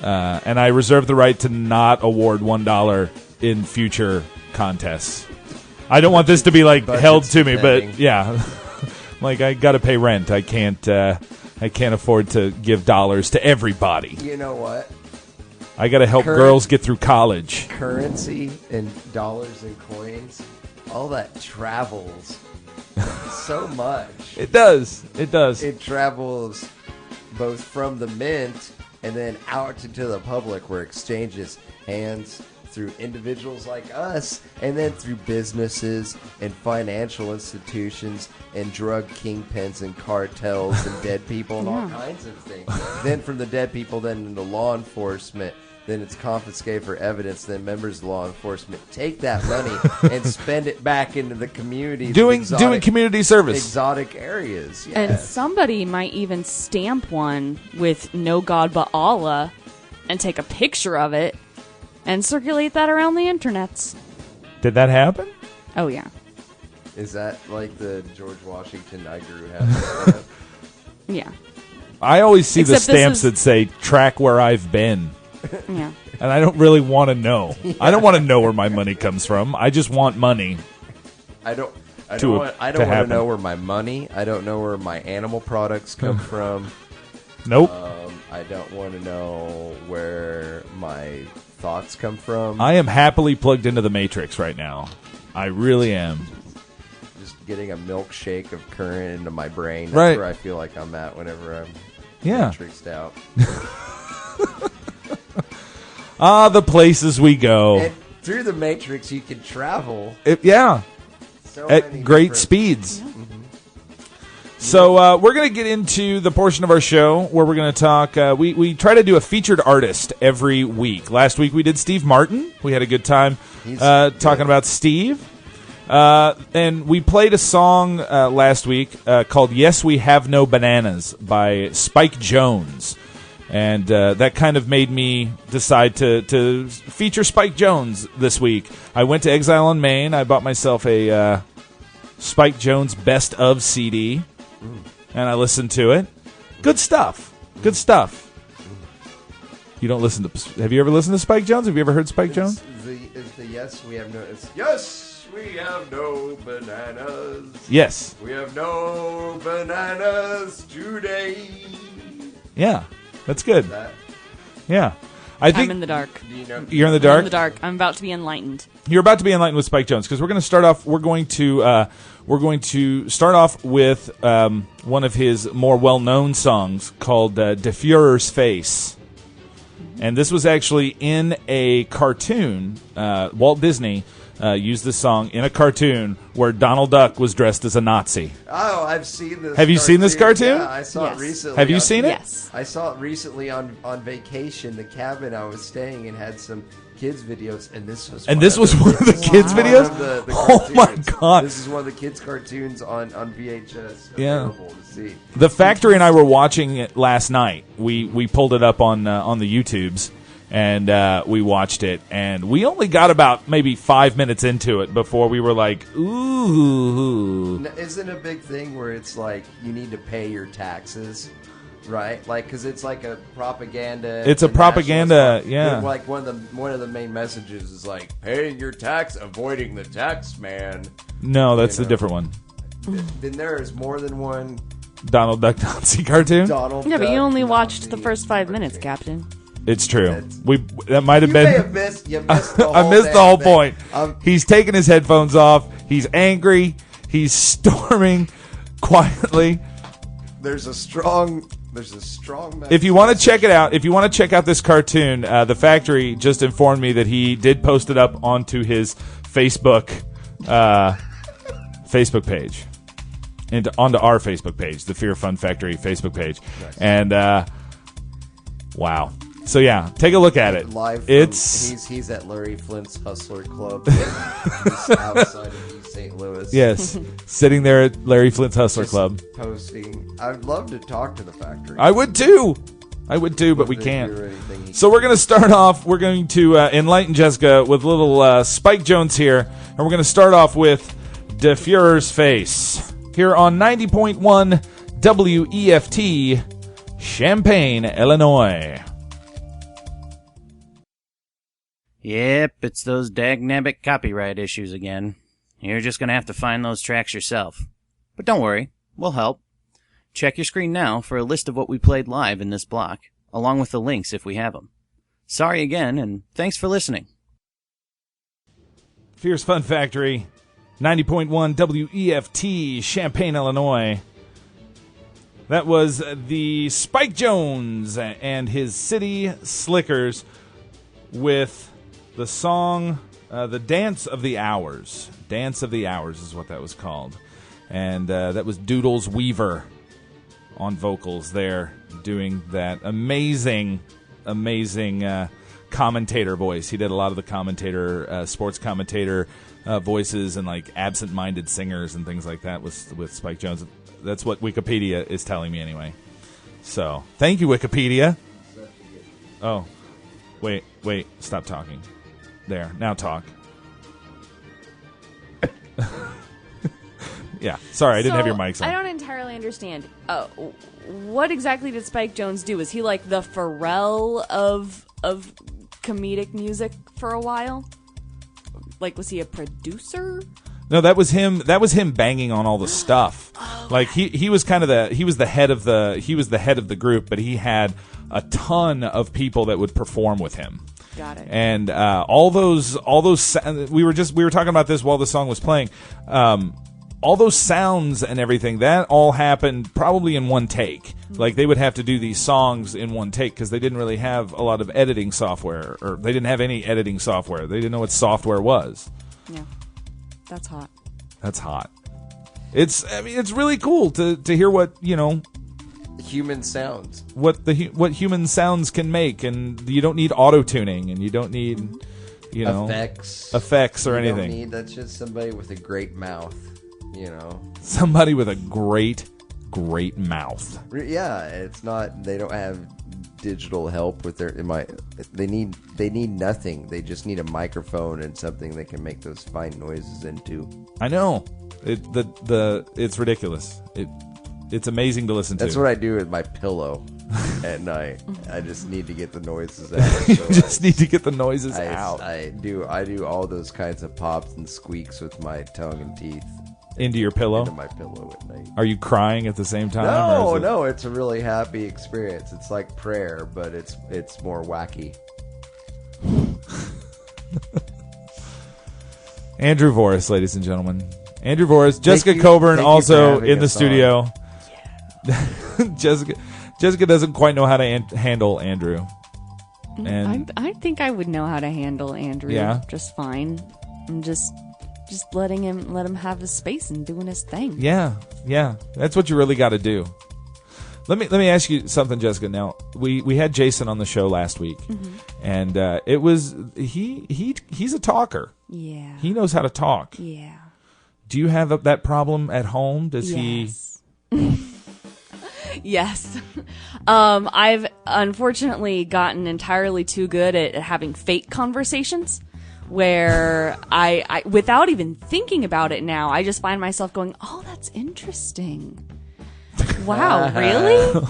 S2: And I reserve the right to not award $1 in future contests. I don't want this to be like held to me, but yeah, like I got to pay rent. I can't afford to give dollars to everybody.
S5: You know what?
S2: I got to help girls get through college.
S5: Currency and dollars and coins, all that travels so much.
S2: It does. It does.
S5: It travels both from the mint and then out into the public, where exchanges hands through individuals like us, and then through businesses and financial institutions and drug kingpins and cartels and dead people and all kinds of things. Then from the dead people, then into law enforcement. Then it's confiscated for evidence. Then members of law enforcement take that money and spend it back into the community,
S2: doing community service,
S5: exotic areas. Yes.
S4: And somebody might even stamp one with "No God but Allah" and take a picture of it and circulate that around the internets.
S2: Did that happen?
S4: Oh yeah.
S5: Is that like the George Washington I grew up?
S4: Yeah.
S2: I always see the stamps that say "Track where I've been."
S4: Yeah.
S2: And I don't really want to know. I don't want to know where my money comes from. I just want money.
S5: I don't want to know where my money. I don't know where my animal products come from.
S2: Nope.
S5: I don't want to know where my thoughts come from.
S2: I am happily plugged into the Matrix right now. I really am.
S5: Just getting a milkshake of current into my brain. That's
S2: right.
S5: where I feel like I'm at whenever I'm matrixed out.
S2: The places we go.
S5: And through the Matrix, you can travel. So
S2: at great speeds.
S5: Yeah. Mm-hmm.
S2: So we're going to get into the portion of our show where we're going to talk. We try to do a featured artist every week. Last week we did Steve Martin. We had a good time talking about Steve. And we played a song last week called "Yes, We Have No Bananas" by Spike Jones. And that kind of made me decide to feature Spike Jonze this week. I went to Exile on Main. I bought myself a Spike Jonze Best Of CD, and I listened to it. Good stuff. Good stuff. You don't listen to... Have you ever listened to Spike Jonze? Have you ever heard Spike Jonze?
S5: It's the yes, we have no... It's yes, we have no bananas.
S2: Yes.
S5: We have no bananas today.
S2: Yeah. That's good. Yeah.
S4: I'm in the dark.
S5: Do you know?
S2: You're in the
S4: I'm
S2: dark?
S4: in the dark. I'm about to be enlightened.
S2: You're about to be enlightened with Spike Jonze because we're going to start off. We're going to start off with one of his more well-known songs called "De Fuhrer's Face," and this was actually in a cartoon. Walt Disney used this song in a cartoon where Donald Duck was dressed as a Nazi.
S5: Oh, I've seen this.
S2: Have you seen this cartoon?
S5: Yeah, I saw
S4: Yes.
S5: it recently.
S2: Have you seen it?
S4: Yes.
S5: I saw it recently on vacation. The cabin I was staying in had some kids videos, and this was
S2: And this was one of the kids'
S5: one
S2: videos.
S5: of the
S2: Oh my
S5: cartoons.
S2: god!
S5: This is one of the kids' cartoons on VHS
S2: Yeah.
S5: available to see.
S2: The Factory and I were watching it last night. We pulled it up on the YouTubes, and we watched it. And we only got about maybe 5 minutes into it before we were like, ooh.
S5: Now, isn't it a big thing where it's like you need to pay your taxes, right? Like, because it's like a propaganda.
S2: It's a propaganda,
S5: nationalist-
S2: yeah.
S5: Like one of the main messages is like paying your tax, avoiding the tax man.
S2: No, that's
S5: You
S2: a
S5: know.
S2: different one.
S5: Then there is more than one
S2: Donald Duck Nazi cartoon.
S5: Donald.
S4: Yeah, but you
S5: Duck
S4: only
S5: Nazi
S4: watched the first 5 minutes,
S5: cartoon.
S4: Captain.
S2: It's true.
S5: That's-
S2: That might have
S5: You
S2: been.
S5: may have missed. You missed the whole
S2: I missed the
S5: damn
S2: whole
S5: thing.
S2: point. He's taking his headphones off. He's angry. He's storming quietly.
S5: There's a strong message.
S2: If you want to check it out, if you want to check out this cartoon, the Factory just informed me that he did post it up onto his Facebook page, and onto our Facebook page, the Fear Fun Factory Facebook page, and wow. So yeah, take a look at it.
S5: Live from, he's at Larry Flint's Hustler Club just outside of East St. Louis.
S2: Yes, sitting there at Larry Flint's Hustler
S5: Just
S2: Club.
S5: posting. I'd love to talk to the Factory.
S2: I would too, but we
S5: If they
S2: can't.
S5: do anything he
S2: So we're going to start off. We're going to enlighten Jessica with a little Spike Jonze here, and we're going to start off with De Fuhrer's Face here on 90.1 WEFT, Champaign, Illinois.
S3: Yep, it's those dagnabbit copyright issues again. You're just gonna have to find those tracks yourself. But don't worry, we'll help. Check your screen now for a list of what we played live in this block, along with the links if we have them. Sorry again, and thanks for listening.
S2: Fierce Fun Factory, 90.1 WEFT, Champaign, Illinois. That was the Spike Jonze and his City Slickers with the song, The Dance of the Hours. Dance of the Hours is what that was called. And that was Doodles Weaver on vocals there, doing that amazing commentator voice. He did a lot of the commentator, sports commentator voices and like absent-minded singers and things like that with Spike Jonze. That's what Wikipedia is telling me anyway. So, thank you, Wikipedia. Oh, wait, stop talking. There, now talk. Yeah, sorry, I didn't have your mics on.
S4: I don't entirely understand. What exactly did Spike Jonze do? Was he like the Pharrell of comedic music for a while? Like, was he a producer?
S2: No, that was him. That was him banging on all the stuff. Like he was kind of the head of the group, but he had a ton of people that would perform with him.
S4: Got it.
S2: And all those we were talking about this while the song was playing. All those sounds and everything, that all happened probably in one take. Like they would have to do these songs in one take because they didn't really have a lot of editing software, or they didn't have any editing software. They didn't know what software was.
S4: Yeah, that's hot.
S2: That's hot. It's really cool to hear what
S5: human sounds.
S2: what human sounds can make, and you don't need auto tuning, and you don't need effects or anything.
S5: That's just somebody with a great mouth.
S2: Somebody with a great mouth.
S5: Yeah, it's not. They don't have digital help with they need nothing. They just need a microphone and something they can make those fine noises into.
S2: I know. It's ridiculous. It's amazing to listen to.
S5: That's what I do with my pillow at night. I just need to get the noises out.
S2: You just need to get the noises out.
S5: I do all those kinds of pops and squeaks with my tongue and teeth.
S2: Into your pillow?
S5: Into my pillow at night.
S2: Are you crying at the same time?
S5: No, it's a really happy experience. It's like prayer, but it's more wacky.
S2: Andrew Voris, ladies and gentlemen. Andrew Voris. Jessica Coburn also in the studio. Jessica doesn't quite know how to handle Andrew. And
S4: I think I would know how to handle Andrew just fine. I'm just let him have his space and doing his thing.
S2: Yeah. That's what you really got to do. Let me ask you something, Jessica. Now we had Jason on the show last week, and it was he's a talker.
S4: Yeah,
S2: he knows how to talk.
S4: Yeah.
S2: Do you have that problem at home? Does he?
S4: Yes. I've unfortunately gotten entirely too good at having fake conversations where I without even thinking about it now, I just find myself going, "Oh, that's interesting. Wow, really?"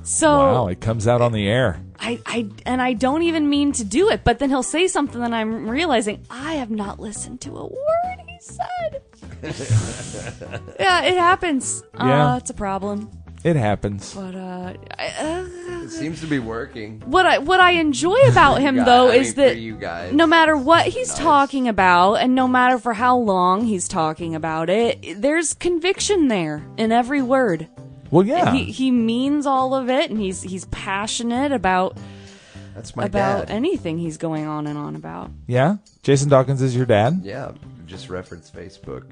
S4: So
S2: wow, it comes out on the air.
S4: I don't even mean to do it, but then he'll say something and I'm realizing I have not listened to a word he said. Yeah, it happens.
S2: Yeah.
S4: It's a problem.
S2: It happens.
S4: But
S5: it seems to be working.
S4: What I enjoy about him though is that no matter what he's talking about and no matter for how long he's talking about it, there's conviction there in every word.
S2: Well, yeah.
S4: He means all of it, and he's passionate about anything he's going on and on about.
S2: Yeah? Jason Dawkins is your dad?
S5: Yeah, just reference Facebook.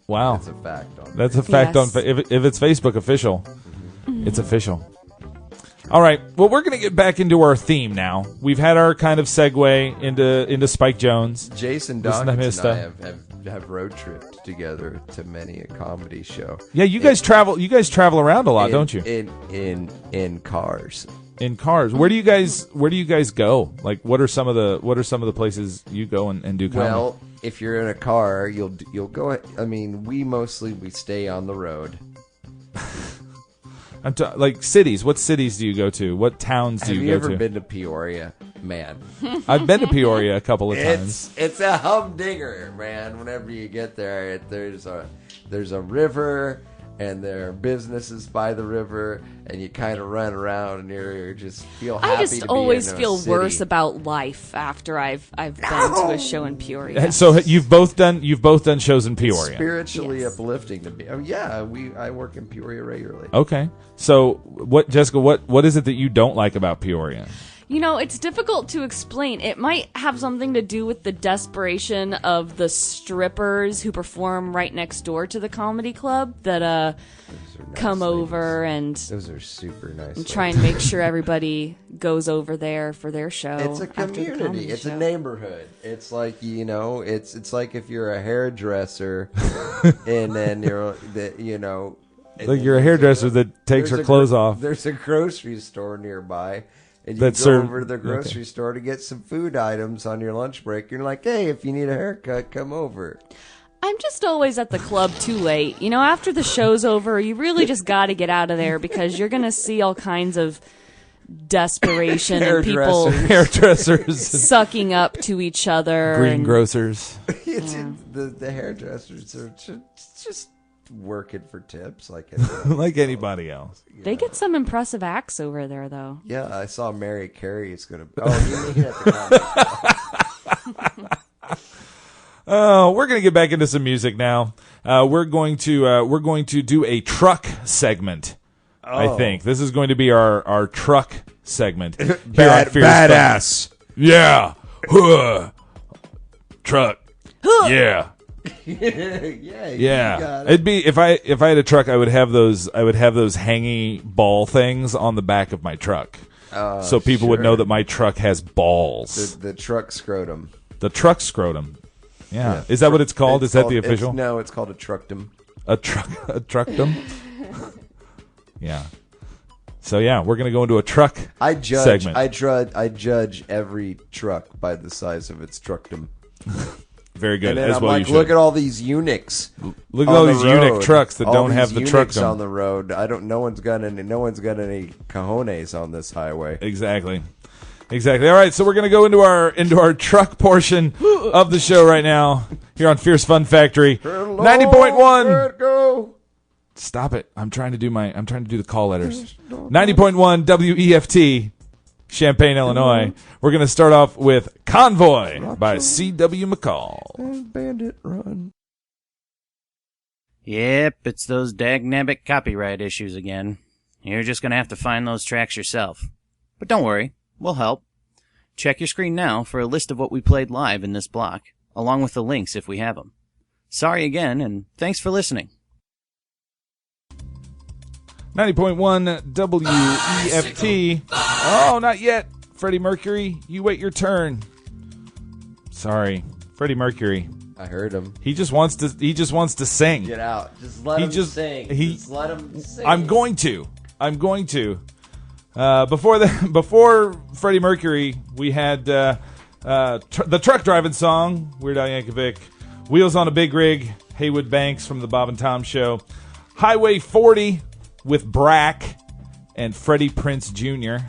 S2: Wow.
S5: That's a fact.
S2: That's a fact on if it's Facebook official, it's official. All right. Well, we're going to get back into our theme now. We've had our kind of segue into Spike Jones.
S5: Jason Dawkins and I have road tripped together to many a comedy show.
S2: Yeah, you guys travel. You guys travel around a lot, don't you?
S5: In cars.
S2: In cars. Where do you guys go? Like, what are some of the places you go and do comedy?
S5: Well, if you're in a car, you'll go. I mean, we stay on the road.
S2: Like cities. What cities do you go to? What towns do you go to?
S5: Have you ever been to Peoria? Man.
S2: I've been to Peoria a couple of times.
S5: It's a humdinger, man. Whenever you get there, there's a river, and there are businesses by the river, and you kind of run around, and you just feel happy.
S4: I just always feel worse about life after I've been to a show in Peoria.
S2: So you've both done shows in Peoria.
S5: It's spiritually uplifting to me. Oh yeah, I work in Peoria regularly.
S2: Okay, so Jessica? What is it that you don't like about Peoria?
S4: You know, it's difficult to explain. It might have something to do with the desperation of the strippers who perform right next door to the comedy club that come over and
S5: those are super nice.
S4: And try and make sure everybody goes over there for their show.
S5: It's a community. It's a neighborhood. It's like, it's like if you're a hairdresser and then
S2: you're a hairdresser that takes her clothes off.
S5: There's a grocery store nearby. And you go over to the grocery store to get some food items on your lunch break. You're like, hey, if you need a haircut, come over.
S4: I'm just always at the club too late. You know, after the show's over, you really just got to get out of there because you're going to see all kinds of desperation and people
S2: hairdressers
S4: sucking up to each other.
S2: Greengrocers.
S5: The hairdressers are just working for tips like
S2: anybody else.
S4: They get some impressive acts over there, though.
S5: Yeah, I saw Mary Carey is going to. Oh, you mean at the
S2: we're going to get back into some music now. We're going to do a truck segment. I think this is going to be our truck segment.
S5: Badass.
S2: Yeah. Truck. Yeah.
S5: Yeah.
S2: It'd be if I had a truck, I would have those hangy ball things on the back of my truck, so people would know that my truck has balls.
S5: The truck scrotum.
S2: The truck scrotum. Yeah. Is that what it's called? Is that the official?
S5: No, it's called a trucktum.
S2: A trucktum. Yeah. So yeah, we're gonna go into a truck segment.
S5: I judge every truck by the size of its truckdom.
S2: Very good.
S5: And then
S2: As
S5: I'm
S2: well,
S5: like,
S2: you should.
S5: look at all these eunuchs.
S2: Look at all these
S5: road.
S2: eunuch trucks that
S5: All
S2: don't
S5: these
S2: have the
S5: eunuchs
S2: truckdom
S5: on the road. No one's got any cojones on this highway.
S2: Exactly. All right, so we're gonna go into our truck portion of the show right now here on Fierce Fun Factory, 90.1.
S5: Where'd it go?
S2: Stop it! I'm trying to do the call letters. 90.1 WEFT, Champaign, Illinois. We're gonna start off with "Convoy" by C.W. McCall.
S5: Bandit Run.
S3: Yep, it's those dagnabbit copyright issues again. You're just gonna have to find those tracks yourself. But don't worry, we'll help. Check your screen now for a list of what we played live in this block, along with the links if we have them. Sorry again, and thanks for listening.
S2: 90.1 WEFT. Oh, not yet. Freddie Mercury, you wait your turn. Sorry, Freddie Mercury.
S5: I heard him.
S2: He just wants to sing.
S5: Get out. Just let him sing. Just let him sing.
S2: I'm going to. Before Freddie Mercury, we had the truck driving song, Weird Al Yankovic, Wheels on a Big Rig, Haywood Banks from the Bob and Tom Show, Highway 40 with Brack and Freddie Prinze Jr.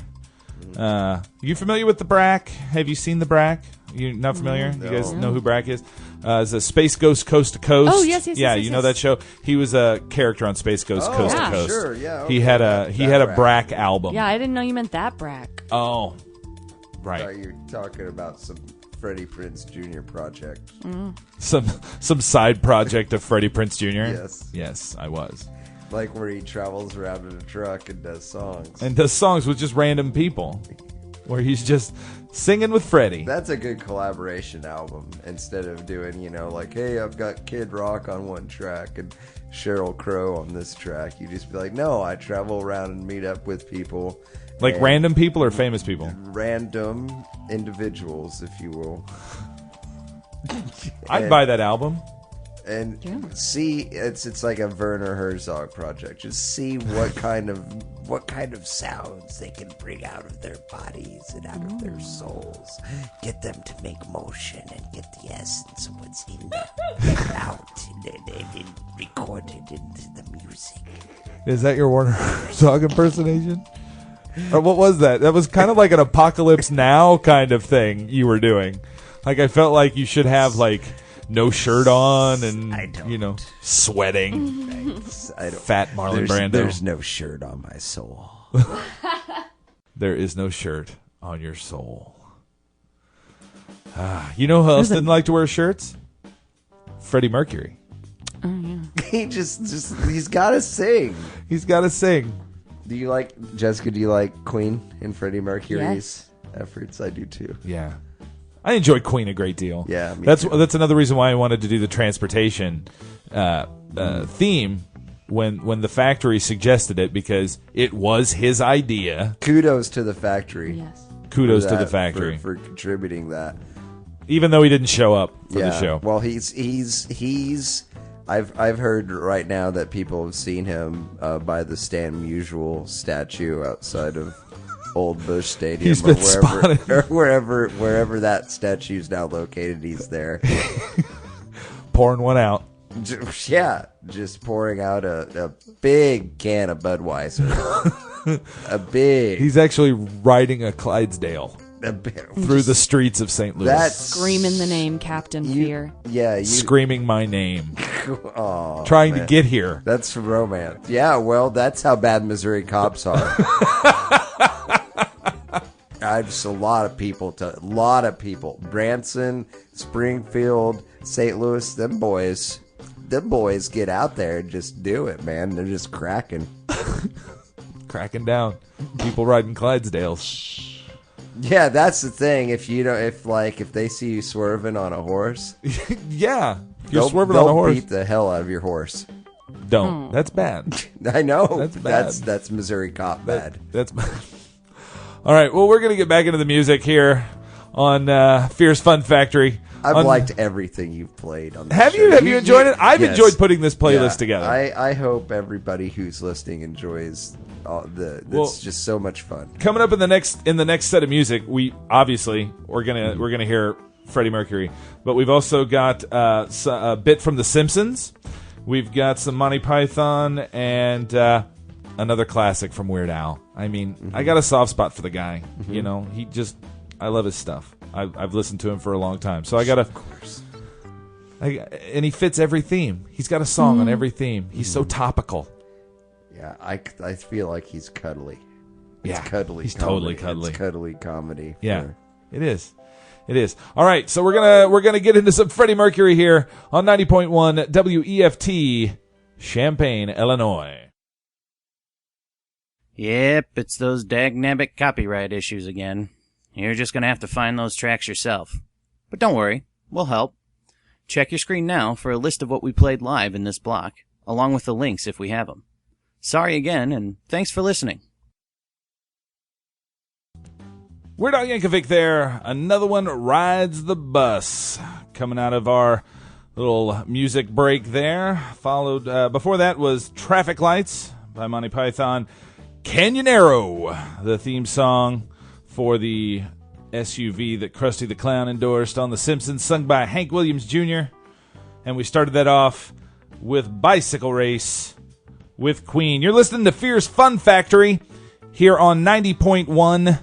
S2: You familiar with the Brack? Have you seen the Brack? You not familiar?
S5: No.
S2: You guys know who Brack is? It's a Space Ghost Coast to Coast.
S4: Oh, yes.
S2: Yeah, you know that show? He was a character on Space Ghost Coast
S4: yeah.
S2: to Coast.
S5: Sure, yeah.
S2: He had a Brack album.
S4: Yeah, I didn't know you meant that Brack.
S2: Oh,
S5: I
S2: right.
S5: thought you were talking about some Freddie Prinze Jr. project.
S2: Some side project of Freddie Prinze Jr.
S5: Yes.
S2: Yes, I was.
S5: Like where he travels around in a truck and does songs.
S2: And does songs with just random people, where he's just singing with Freddie.
S5: That's a good collaboration album. Instead of doing, like, hey, I've got Kid Rock on one track and Sheryl Crow on this track. You just be like, no, I travel around and meet up with people.
S2: Like random people or famous people?
S5: Random individuals, if you will.
S2: I'd buy that album.
S5: And see, it's like a Werner Herzog project. Just see what kind of sounds they can bring out of their bodies and out of their souls. Get them to make motion and get the essence of what's in them out and record it into the music.
S2: Is that your Werner Herzog impersonation? Or what was that? That was kind of like an Apocalypse Now kind of thing you were doing. Like I felt like you should have like no shirt on and sweating.
S5: I don't.
S2: Fat Marlon Brando.
S5: There's no shirt on my soul.
S2: There is no shirt on your soul. You know who else didn't like to wear shirts? Freddie Mercury.
S4: Oh yeah.
S5: He's got to sing.
S2: He's got to sing.
S5: Do you like Jessica? Do you like Queen and Freddie Mercury's efforts? I do too.
S2: Yeah. I enjoy Queen a great deal.
S5: Yeah, me
S2: that's
S5: too.
S2: That's another reason why I wanted to do the transportation theme when the factory suggested it, because it was his idea.
S5: Kudos to the factory.
S4: Yes.
S2: Kudos
S5: for
S2: to
S5: that,
S2: the factory
S5: for contributing that.
S2: even though he didn't show up for
S5: Yeah.
S2: the show.
S5: Well, he's. I've heard right now that people have seen him by the Stan Musial statue outside of Old Bush Stadium.
S2: He's been
S5: or wherever that statue is now located. He's there.
S2: Pouring one out.
S5: Yeah, just pouring out a big can of Budweiser. A big.
S2: He's actually riding a Clydesdale through the streets of St. Louis.
S5: That's
S4: Screaming the name Captain Fear.
S5: Yeah,
S2: screaming my name.
S5: Oh,
S2: Trying
S5: man.
S2: to get here.
S5: That's romance. Yeah, well, that's how bad Missouri cops are. Just a lot of people. Branson, Springfield, St. Louis, them boys get out there and just do it, man. They're just cracking.
S2: Cracking down. People riding Clydesdales.
S5: Yeah, that's the thing. If they see you swerving on a horse,
S2: Yeah. You're swerving on a horse.
S5: beat the hell out of your horse.
S2: Don't. That's bad.
S5: I know.
S2: That's bad.
S5: That's Missouri cop bad.
S2: That's bad. All right. Well, we're going to get back into the music here on Fierce Fun Factory
S5: I've liked everything you've played on this
S2: Have
S5: show.
S2: you? Have you enjoyed it? I've
S5: Yes.
S2: enjoyed putting this playlist
S5: Yeah,
S2: together.
S5: I hope everybody who's listening enjoys it's just so much fun.
S2: Coming up in the next set of music, we're gonna hear Freddie Mercury, but we've also got a bit from The Simpsons. We've got some Monty Python and another classic from Weird Al. I mean, I got a soft spot for the guy. You know, I love his stuff. I've listened to him for a long time, so I gotta. Of course. And he fits every theme. He's got a song on every theme. He's so topical.
S5: Yeah, I feel like he's cuddly.
S2: Yeah,
S5: it's cuddly.
S2: he's
S5: comedy.
S2: totally cuddly.
S5: It's cuddly comedy.
S2: Yeah, it is. It is. All right, so we're gonna get into some Freddie Mercury here on 90.1 WEFT, Champaign, Illinois.
S3: Yep, it's those dagnabbit copyright issues again. You're just gonna have to find those tracks yourself. But don't worry, we'll help. Check your screen now for a list of what we played live in this block, along with the links if we have them. Sorry again, and thanks for listening.
S2: Weird Al Yankovic there. Another one rides the bus. Coming out of our little music break there. Followed, before that was Traffic Lights by Monty Python. Canyonero, the theme song for the SUV that Krusty the Clown endorsed on The Simpsons, sung by Hank Williams Jr. And we started that off with Bicycle Race with Queen. You're listening to Fierce Fun Factory here on 90.1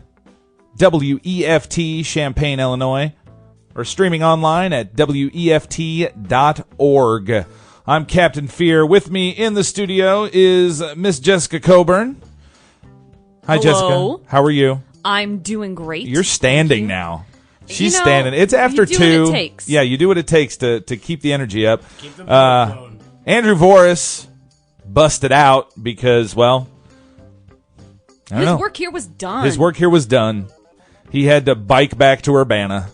S2: WEFT, Champaign, Illinois, or streaming online at WEFT.org. I'm Captain Fear. With me in the studio is Miss Jessica Coburn. Hi,
S4: Hello.
S2: Jessica. How are you?
S4: I'm doing great.
S2: You're standing now. She's
S4: You know,
S2: standing. It's after
S4: you do
S2: 2.
S4: what it takes.
S2: Yeah, you do what it takes to keep the energy up.
S6: Keep the blood flowing.
S2: Andrew Voris busted out because, well, I don't
S4: His
S2: know.
S4: work here was done.
S2: His work here was done. He had to bike back to Urbana.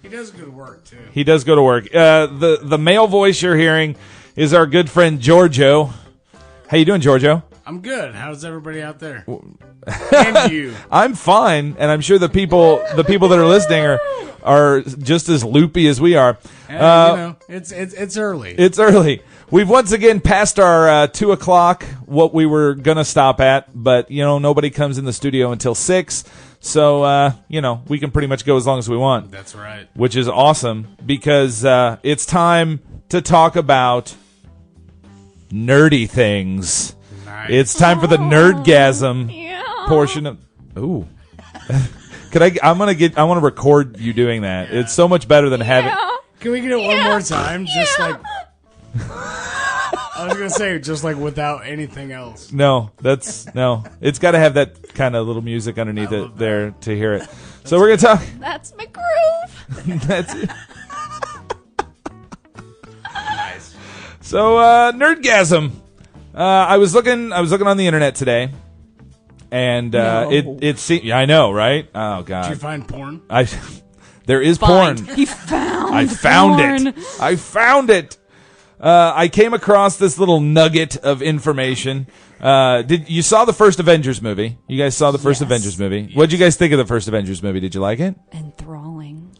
S6: He does good work too.
S2: He does go to work. The male voice you're hearing is our good friend Giorgio. How you doing, Giorgio?
S6: I'm good. How's everybody out there? And you.
S2: I'm fine, and I'm sure the people that are listening are just as loopy as we are.
S6: It's early.
S2: It's early. We've once again passed our 2 o'clock, what we were gonna stop at, but nobody comes in the studio until 6. So, we can pretty much go as long as we want.
S6: That's right.
S2: Which is awesome because it's time to talk about nerdy things.
S6: Nice.
S2: It's time for the nerdgasm portion of. Ooh, I want to record you doing that.
S6: Yeah.
S2: It's so much better than having.
S6: Can we get it one more time? Just like I was gonna say, just like without anything else.
S2: No, it's got to have that kind of little music underneath it there to hear it. So we're gonna talk.
S4: That's my groove.
S2: That's it.
S6: Nice.
S2: So nerdgasm. I was looking on the internet today, and it seemed. Yeah, I know, right? Oh God.
S6: Did you find porn?
S2: There is
S4: Find.
S2: porn.
S4: He found.
S2: I found
S4: porn.
S2: it. I found it. I came across this little nugget of information. You saw the first Avengers movie? You guys saw the first
S4: Yes.
S2: Avengers movie? What did you guys think of the first Avengers movie? Did you like it?
S4: Enthralling.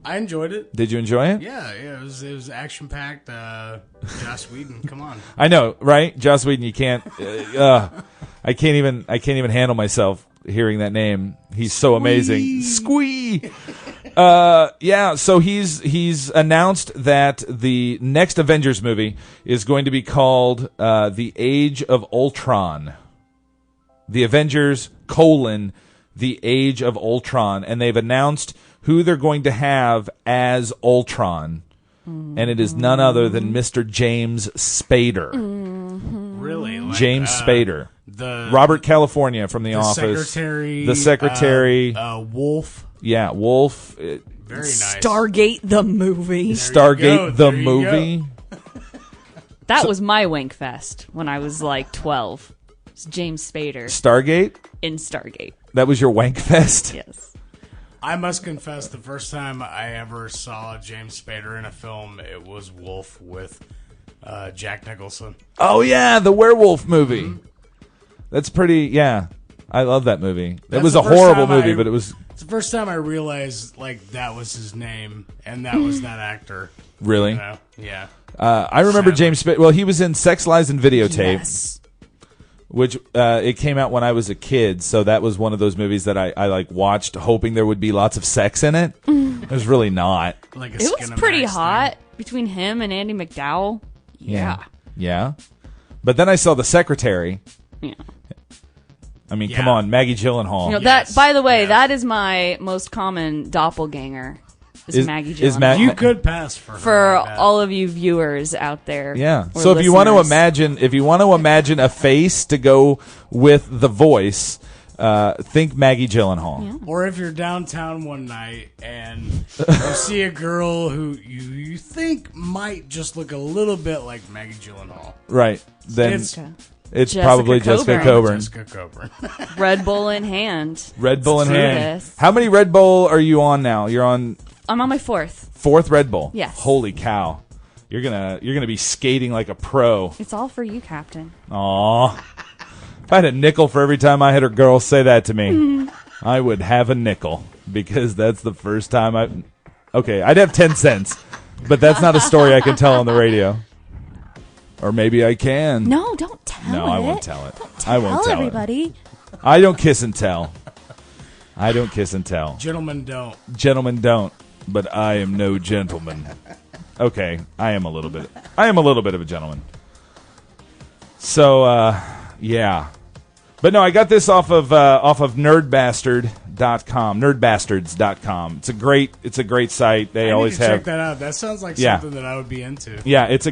S6: I enjoyed it.
S2: Did you enjoy it?
S6: Yeah, it was action packed. Joss Whedon, come on.
S2: I know, right? Joss Whedon. You can't. I can't even handle myself hearing that name. He's so amazing. Squee. Yeah. So he's announced that the next Avengers movie is going to be called The Age of Ultron. The Avengers: The Age of Ultron, and they've announced who they're going to have as Ultron, and it is none other than Mr. James Spader.
S6: Really? Like,
S2: James Spader.
S6: The
S2: Robert California from The Office.
S6: Secretary.
S2: The Secretary.
S6: Wolf.
S2: Yeah, Wolf.
S6: Very nice.
S4: Stargate the movie.
S2: Stargate the
S6: There you
S2: movie.
S4: That was my wank fest when I was like 12. It's James Spader
S2: Stargate?
S4: in Stargate.
S2: That was your wank fest?
S4: Yes.
S6: I must confess, the first time I ever saw James Spader in a film, it was Wolf with Jack Nicholson.
S2: Oh, yeah, the werewolf movie. That's pretty, yeah. I love that movie. It
S6: That's
S2: was
S6: the
S2: a
S6: first
S2: horrible
S6: time
S2: movie,
S6: I
S2: but it was
S6: It's the first time I realized like that was his name and that was that actor.
S2: Really?
S6: You know? Yeah.
S2: I remember
S6: Sadly.
S2: James Spader. Well, he was in Sex, Lies, and Videotape.
S4: Yes.
S2: Which it came out when I was a kid, so that was one of those movies that I like watched, hoping there would be lots of sex in it. There's really not.
S6: Like a
S4: It was pretty hot between him and Andy McDowell.
S2: Yeah. But then I saw The Secretary.
S4: Yeah.
S2: I mean,
S6: Yeah.
S2: come on, Maggie Gyllenhaal.
S4: You know,
S6: Yes.
S4: that, by the way,
S6: Yes.
S4: that is my most common doppelganger. Is Maggie Gyllenhaal.
S6: You could pass for her.
S4: For
S6: I bet.
S4: all of you viewers out there.
S2: Yeah.
S4: or
S2: So if you want to
S4: listeners.
S2: imagine a face to go with the voice, think Maggie Gyllenhaal.
S6: Or if you're downtown one night and you see a girl who you think might just look a little bit like Maggie Gyllenhaal.
S2: Right. Then
S6: It's
S2: it's
S4: Jessica
S2: probably Jessica
S4: Coburn.
S2: Coburn.
S6: Jessica Coburn.
S4: Red Bull in hand.
S2: Red Bull in
S4: Let's do
S2: hand.
S4: this.
S2: How many Red Bull are you on now? You're on
S4: I'm on my 4th.
S2: 4th Red Bull.
S4: Yes.
S2: Holy cow. You're gonna be skating like a pro.
S4: It's all for you, Captain.
S2: Aw. If I had a nickel for every time I had a girl say that to me, I would have a nickel because that's the first time Okay, I'd have 10 cents, but that's not a story I can tell on the radio. Or maybe I can.
S4: No, don't tell it.
S2: No, I won't tell it.
S4: Don't
S2: I won't tell it.
S4: everybody.
S2: I don't kiss and tell. I don't kiss and tell.
S6: Gentlemen don't.
S2: Gentlemen don't, but I am no gentleman. Okay, I am a little bit of a gentleman. So, yeah. But no, I got this off of nerdbastard.com, nerdbastards.com. It's a great site. They
S6: I
S2: always
S6: need to
S2: have
S6: check that out. That sounds like
S2: Yeah.
S6: something that I would be into.
S2: Yeah, it's a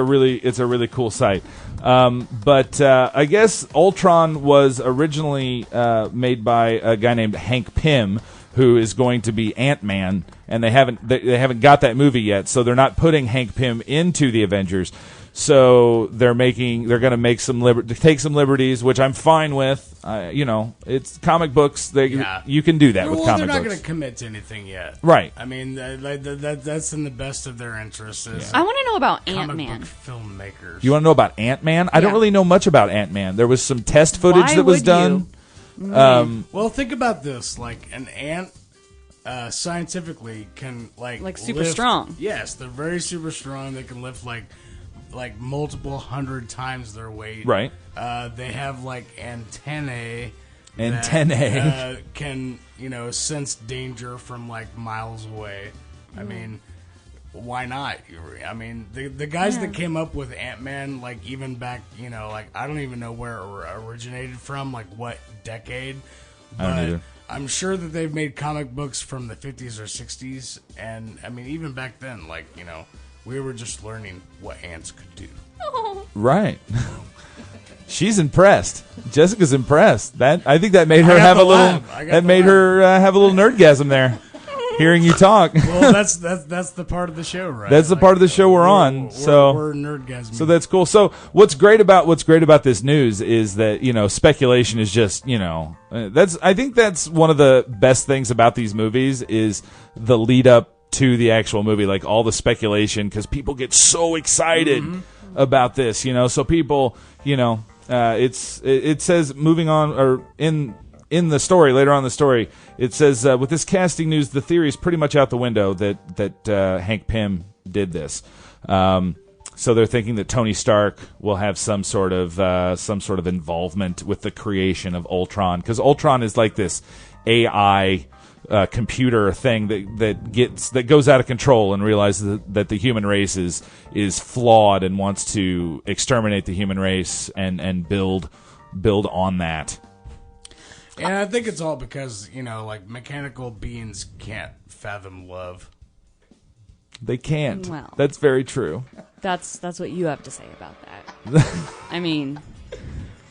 S2: really cool site. But I guess Ultron was originally made by a guy named Hank Pym, who is going to be Ant-Man, and they haven't got that movie yet, so they're not putting Hank Pym into the Avengers. So they're going to make take some liberties, which I'm fine with. It's comic books. You can do that with
S6: Well,
S2: comic
S6: they're not
S2: books.
S6: going to commit to anything yet.
S2: Right.
S6: I mean, that's in the best of their interests. Is
S4: I want to know about
S6: comic
S4: Ant-Man.
S6: book filmmakers.
S2: You want to know about Ant-Man? I don't
S4: Yeah.
S2: really know much about Ant-Man. There was some test footage
S4: Why
S2: that was
S4: would
S2: done.
S6: Well, think about this: like an ant, scientifically can
S4: Like super
S6: lift-
S4: strong.
S6: Yes, they're very super strong. They can lift like multiple 100 times their weight.
S2: Right.
S6: They have like antennae.
S2: Antennae.
S6: That, can sense danger from like miles away. I mean, why not? I mean, the guys that came up with Ant-Man, like even back, like I don't even know where it originated from, like what decade.
S2: I don't either.
S6: I'm sure that they've made comic books from the 50s or 60s, and I mean even back then, like we were just learning what ants could do.
S2: Right. She's impressed. Jessica's impressed. I think that made her
S6: got
S2: have
S6: the
S2: a little.
S6: laugh. I got
S2: That
S6: the
S2: made
S6: laugh.
S2: her have a little nerdgasm there, hearing you talk.
S6: Well, that's the part of the show, right?
S2: That's the part of the show we're on, so-
S6: we're nerdgasming.
S2: So that's cool. So what's great about this news is that speculation is just I think that's one of the best things about these movies is the lead up to the actual movie, like all the speculation, because people get so excited about this, So people, it says moving on or in the story later on in the story, it says with this casting news, the theory is pretty much out the window that Hank Pym did this. So they're thinking that Tony Stark will have some sort of involvement with the creation of Ultron, because Ultron is like this AI computer thing that goes out of control and realizes that the human race is flawed and wants to exterminate the human race and build on that.
S6: And I think it's all because, like mechanical beings can't fathom love.
S2: They can't.
S4: Well.
S2: That's very true.
S4: That's what you have to say about that. I mean,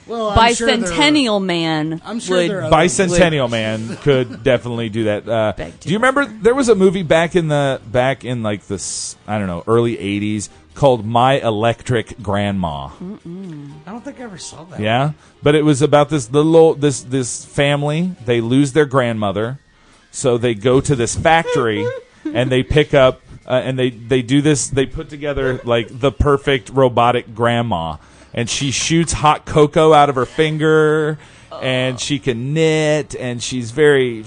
S6: Well,
S4: Bicentennial Man
S6: I'm sure
S4: would.
S6: there are
S2: Bicentennial Man could definitely do that.
S4: Beg to
S2: Do you remember there was a movie back in like this early '80s called My Electric Grandma?
S6: I don't think I ever saw that.
S2: Yeah, but it was about this this family. They lose their grandmother, so they go to this factory and they pick up and they do this. They put together like the perfect robotic grandma, and she shoots hot cocoa out of her finger, and she can knit, and she's very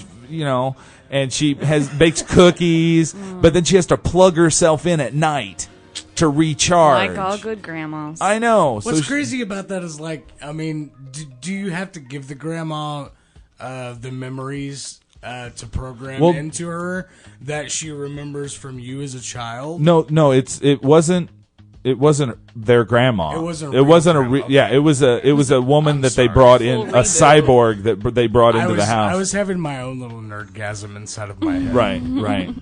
S2: and she bakes cookies, but then she has to plug herself in at night to recharge.
S4: Like all good grandmas.
S2: I know.
S6: What's crazy about that is, like, I mean, do you have to give the grandma the memories to program into her that she remembers from you as a child?
S2: No, it wasn't their grandma.
S6: It wasn't
S2: yeah, it was a woman that they brought in, a cyborg that they brought into the house.
S6: I was having my own little nerdgasm inside of my head.
S2: Right.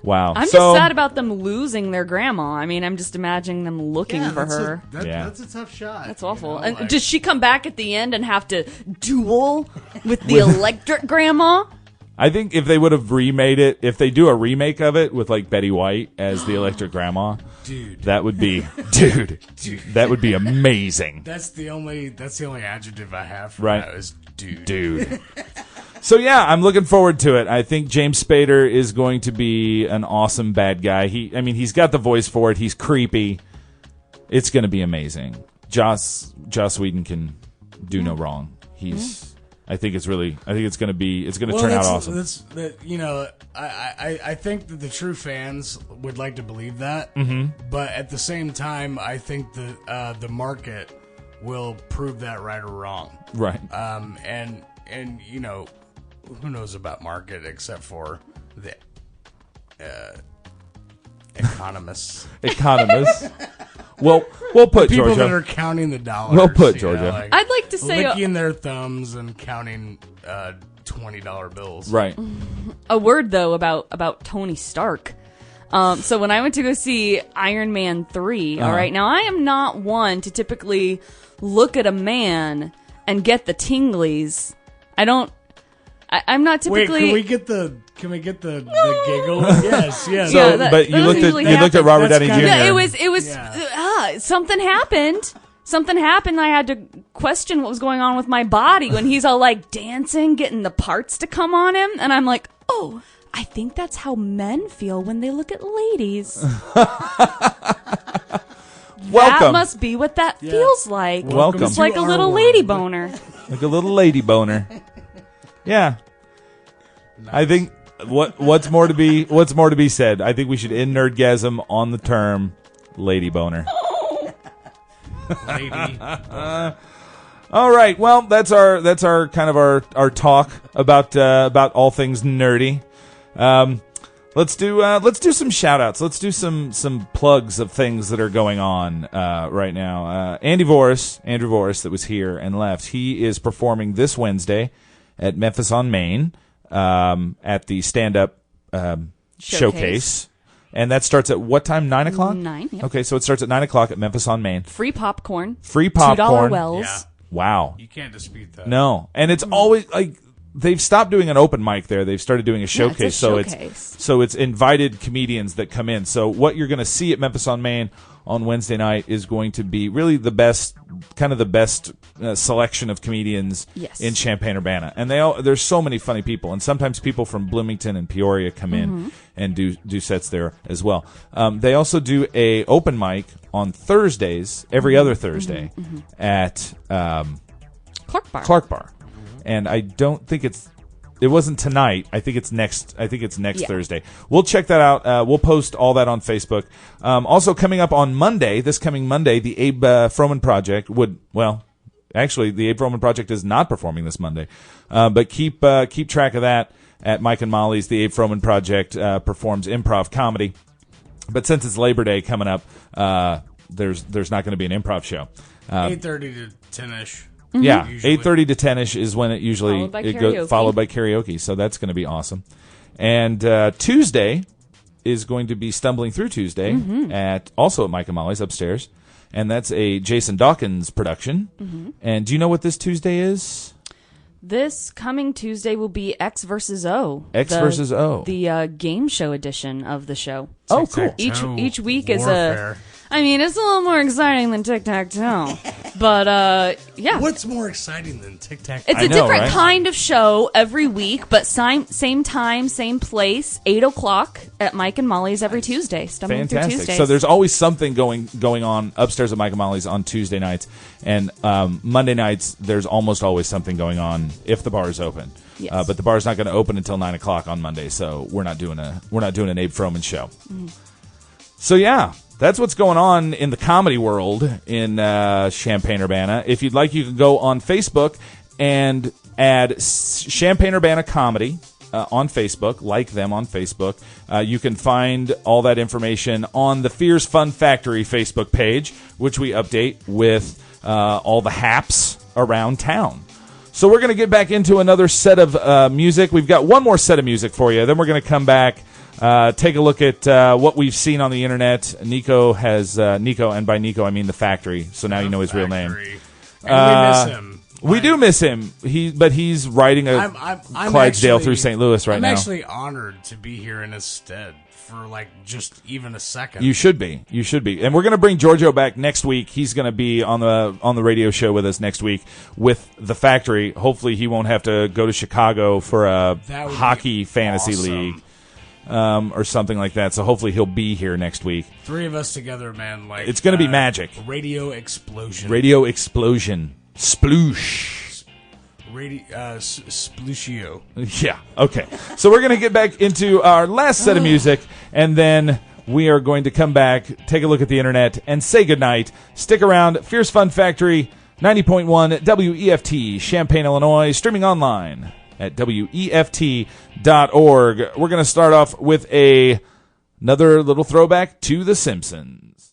S2: Wow.
S4: I'm just sad about them losing their grandma. I mean, I'm just imagining them looking for her.
S6: That's a tough shot.
S4: That's awful. And does she come back at the end and have to duel with the electric grandma?
S2: I think if they would have remade it, if they do a remake of it with like Betty White as the electric grandma, that would be that would be amazing.
S6: That's the only adjective I have for that is dude.
S2: So yeah, I'm looking forward to it. I think James Spader is going to be an awesome bad guy. He's got the voice for it. He's creepy. It's going to be amazing. Joss Whedon can do no wrong. I think it's going to turn out awesome.
S6: I think that the true fans would like to believe that, but at the same time, I think that the market will prove that right or wrong.
S2: Right.
S6: And who knows about market except for the economists.
S2: We'll put
S6: people
S2: Georgia.
S6: that are counting the dollars.
S2: We'll put Georgia.
S4: I'd like to say
S6: licking their thumbs and counting $20 bills.
S2: Right.
S4: a word though about Tony Stark. So when I went to go see Iron Man 3, all right, now I am not one to typically look at a man and get the tinglies. I'm not typically.
S6: Wait, can we get the giggle? Yes.
S2: So, but you looked at Robert Downey Jr.
S4: Yeah, it was something happened. Something happened. I had to question what was going on with my body when he's all like dancing, getting the parts to come on him, and I'm like, oh, I think that's how men feel when they look at ladies.
S2: Welcome.
S4: That must be what that feels like.
S2: Welcome.
S4: It's like a little lady boner.
S2: Like a little lady boner. Yeah. Nice. I think what's more to be said. I think we should end nerdgasm on the term lady boner.
S6: Lady boner.
S2: All right. Well, that's our kind of our talk about all things nerdy. Let's do some shout outs. Let's do some plugs of things that are going on right now. Andrew Voris that was here and left. He is performing this Wednesday at Memphis on Main at the stand-up showcase. And that starts at what time? 9 o'clock?
S4: 9, yeah.
S2: Okay, so it starts at 9 o'clock at Memphis on Main.
S4: Free popcorn.
S2: $2
S4: wells.
S6: Yeah.
S2: Wow.
S6: You can't dispute that.
S2: No. And it's always like they've stopped doing an open mic there. They've started doing a showcase.
S4: Yeah, it's a showcase.
S2: So it's invited comedians that come in. So what you're going to see at Memphis on Main on Wednesday night is going to be really the best selection of comedians in Champaign-Urbana. And there's so many funny people. And sometimes people from Bloomington and Peoria come in and do sets there as well. They also do a open mic on Thursdays, every other Thursday, at Clark Bar. And I don't think it wasn't tonight. I think it's next Thursday. We'll check that out. We'll post all that on Facebook. Also coming up on this coming Monday, the Abe Froman Project actually the Abe Froman Project is not performing this Monday. But keep track of that at Mike and Molly's. The Abe Froman Project performs improv comedy. But since it's Labor Day coming up, there's not going to be an improv show.
S6: 8:30 to 10ish.
S2: Yeah,
S6: usually.
S2: 8:30 to 10ish is when it usually followed by karaoke. So that's going to be awesome. And Tuesday is going to be Stumbling Through Tuesday also at Mike and Molly's upstairs, and that's a Jason Dawkins production. And do you know what this Tuesday is?
S4: This coming Tuesday will be X versus O.
S2: The
S4: game show edition of the show.
S2: Oh, cool.
S4: Each week is a I mean, it's a little more exciting than tic-tac-toe. But, yeah.
S6: What's more exciting than tic-tac-toe?
S4: It's a different kind of show every week, but same time, same place, 8 o'clock at Mike and Molly's every Tuesday. Stumbling through Tuesdays.
S2: So there's always something going on upstairs at Mike and Molly's on Tuesday nights, and Monday nights there's almost always something going on if the bar is open.
S4: Yes.
S2: But the bar's not going to open until 9 o'clock on Monday, so we're not doing an Abe Froman show. So yeah. That's what's going on in the comedy world in Champaign-Urbana. If you'd like, you can go on Facebook and add Champaign-Urbana Comedy on Facebook. Like them on Facebook. You can find all that information on the Fears Fun Factory Facebook page, which we update with all the haps around town. So we're going to get back into another set of music. We've got one more set of music for you. Then we're going to come back. Take a look at what we've seen on the internet. Nico, and by Nico I mean the Factory. So now you know his real name.
S6: And we miss him.
S2: We do miss him. But he's riding a Clydesdale through St. Louis right now.
S6: I'm actually honored to be here in his stead for just even a second.
S2: You should be. And we're going to bring Giorgio back next week. He's going to be on the radio show with us next week with the Factory. Hopefully he won't have to go to Chicago for a hockey fantasy league. Or something like that. So hopefully he'll be here next week. 3
S6: of us together, man.
S2: It's going to be magic.
S6: Radio explosion.
S2: Sploosh.
S6: Splushio.
S2: Yeah. Okay. So we're going to get back into our last set of music, and then we are going to come back, take a look at the internet, and say goodnight. Stick around. Fierce Fun Factory, 90.1 WEFT, Champaign, Illinois, streaming online at WEFT.org. We're going to start off with another little throwback to The Simpsons.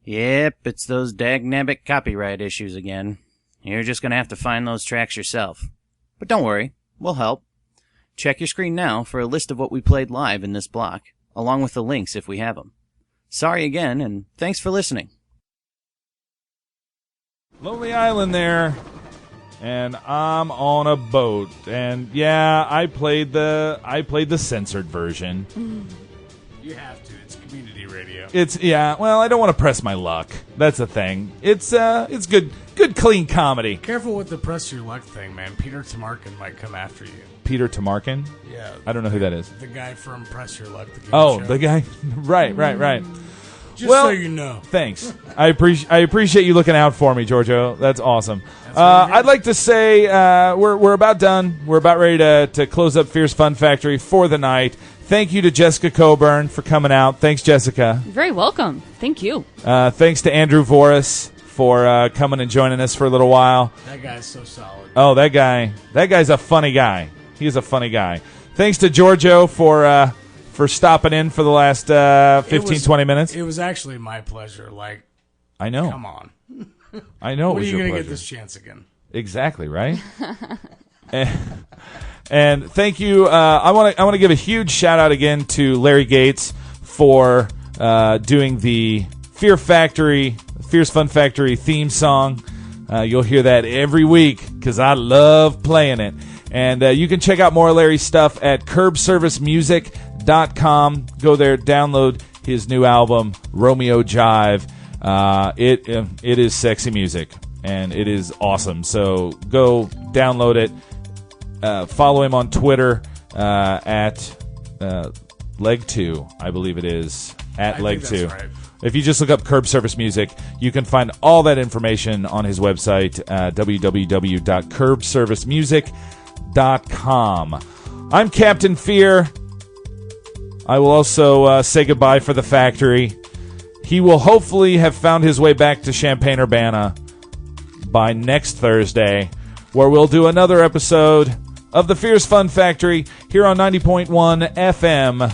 S3: Yep, it's those dagnabbit copyright issues again. You're just going to have to find those tracks yourself. But don't worry, we'll help. Check your screen now for a list of what we played live in this block, along with the links if we have them. Sorry again, and thanks for listening.
S2: Lonely Island there. And I'm on a boat, and yeah, I played the censored version.
S6: You have to. It's community radio.
S2: Well, I don't want to press my luck. That's the thing. It's good clean comedy.
S6: Careful with the press your luck thing, man. Peter Tamarkin might come after you.
S2: Peter Tamarkin?
S6: Yeah.
S2: I don't know who that is.
S6: The guy from Press Your Luck.
S2: The guy. Right.
S6: Just so you know.
S2: Thanks. I appreciate you looking out for me, Giorgio. That's awesome. I'd like to say we're about done. We're about ready to close up Fierce Fun Factory for the night. Thank you to Jessica Coburn for coming out. Thanks, Jessica.
S4: You're very welcome. Thank you.
S2: Thanks to Andrew Voris for coming and joining us for a little while.
S6: That guy's so solid.
S2: Oh, that guy's a funny guy. He's a funny guy. Thanks to Giorgio for stopping in for the last 20 minutes.
S6: It was actually my pleasure.
S2: I know.
S6: Come on.
S2: I know.
S6: When
S2: it was
S6: are you
S2: your
S6: going to
S2: pleasure.
S6: get this chance again?
S2: Exactly, right? and thank you. I want to give a huge shout out again to Larry Gates for doing the Fierce Fun Factory theme song. You'll hear that every week because I love playing it. And you can check out more of Larry's stuff at curbservicemusic.com. Go there, download his new album, Romeo Jive. It is sexy music, and it is awesome. So go download it. Follow him on Twitter at Leg2, I believe it is, at Leg2.
S6: Right.
S2: If you just look up Curb Service Music, you can find all that information on his website, www.curbservicemusic.com. I'm Captain Fear. I will also say goodbye for the Factory. He will hopefully have found his way back to Champaign-Urbana by next Thursday, where we'll do another episode of the Fierce Fun Factory here on 90.1 FM,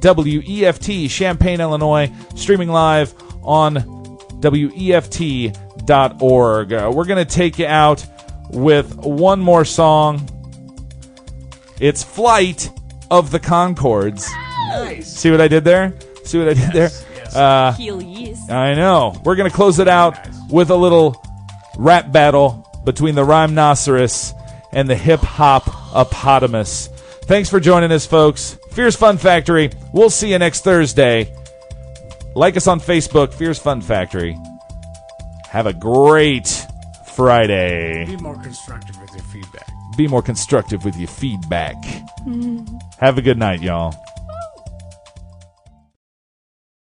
S2: WEFT, Champaign, Illinois, streaming live on WEFT.org. We're going to take you out with one more song. It's Flight of the Conchords.
S6: Nice.
S2: See what I did there?
S6: Yes.
S2: I know. We're going to close it out with a little rap battle between the rhinoceros and the hip-hop opotamus. Thanks for joining us, folks. Fierce Fun Factory. We'll see you next Thursday. Like us on Facebook, Fear's Fun Factory. Have a great Friday.
S6: Be more constructive with your feedback.
S2: Be more constructive with your feedback. Have a good night, y'all.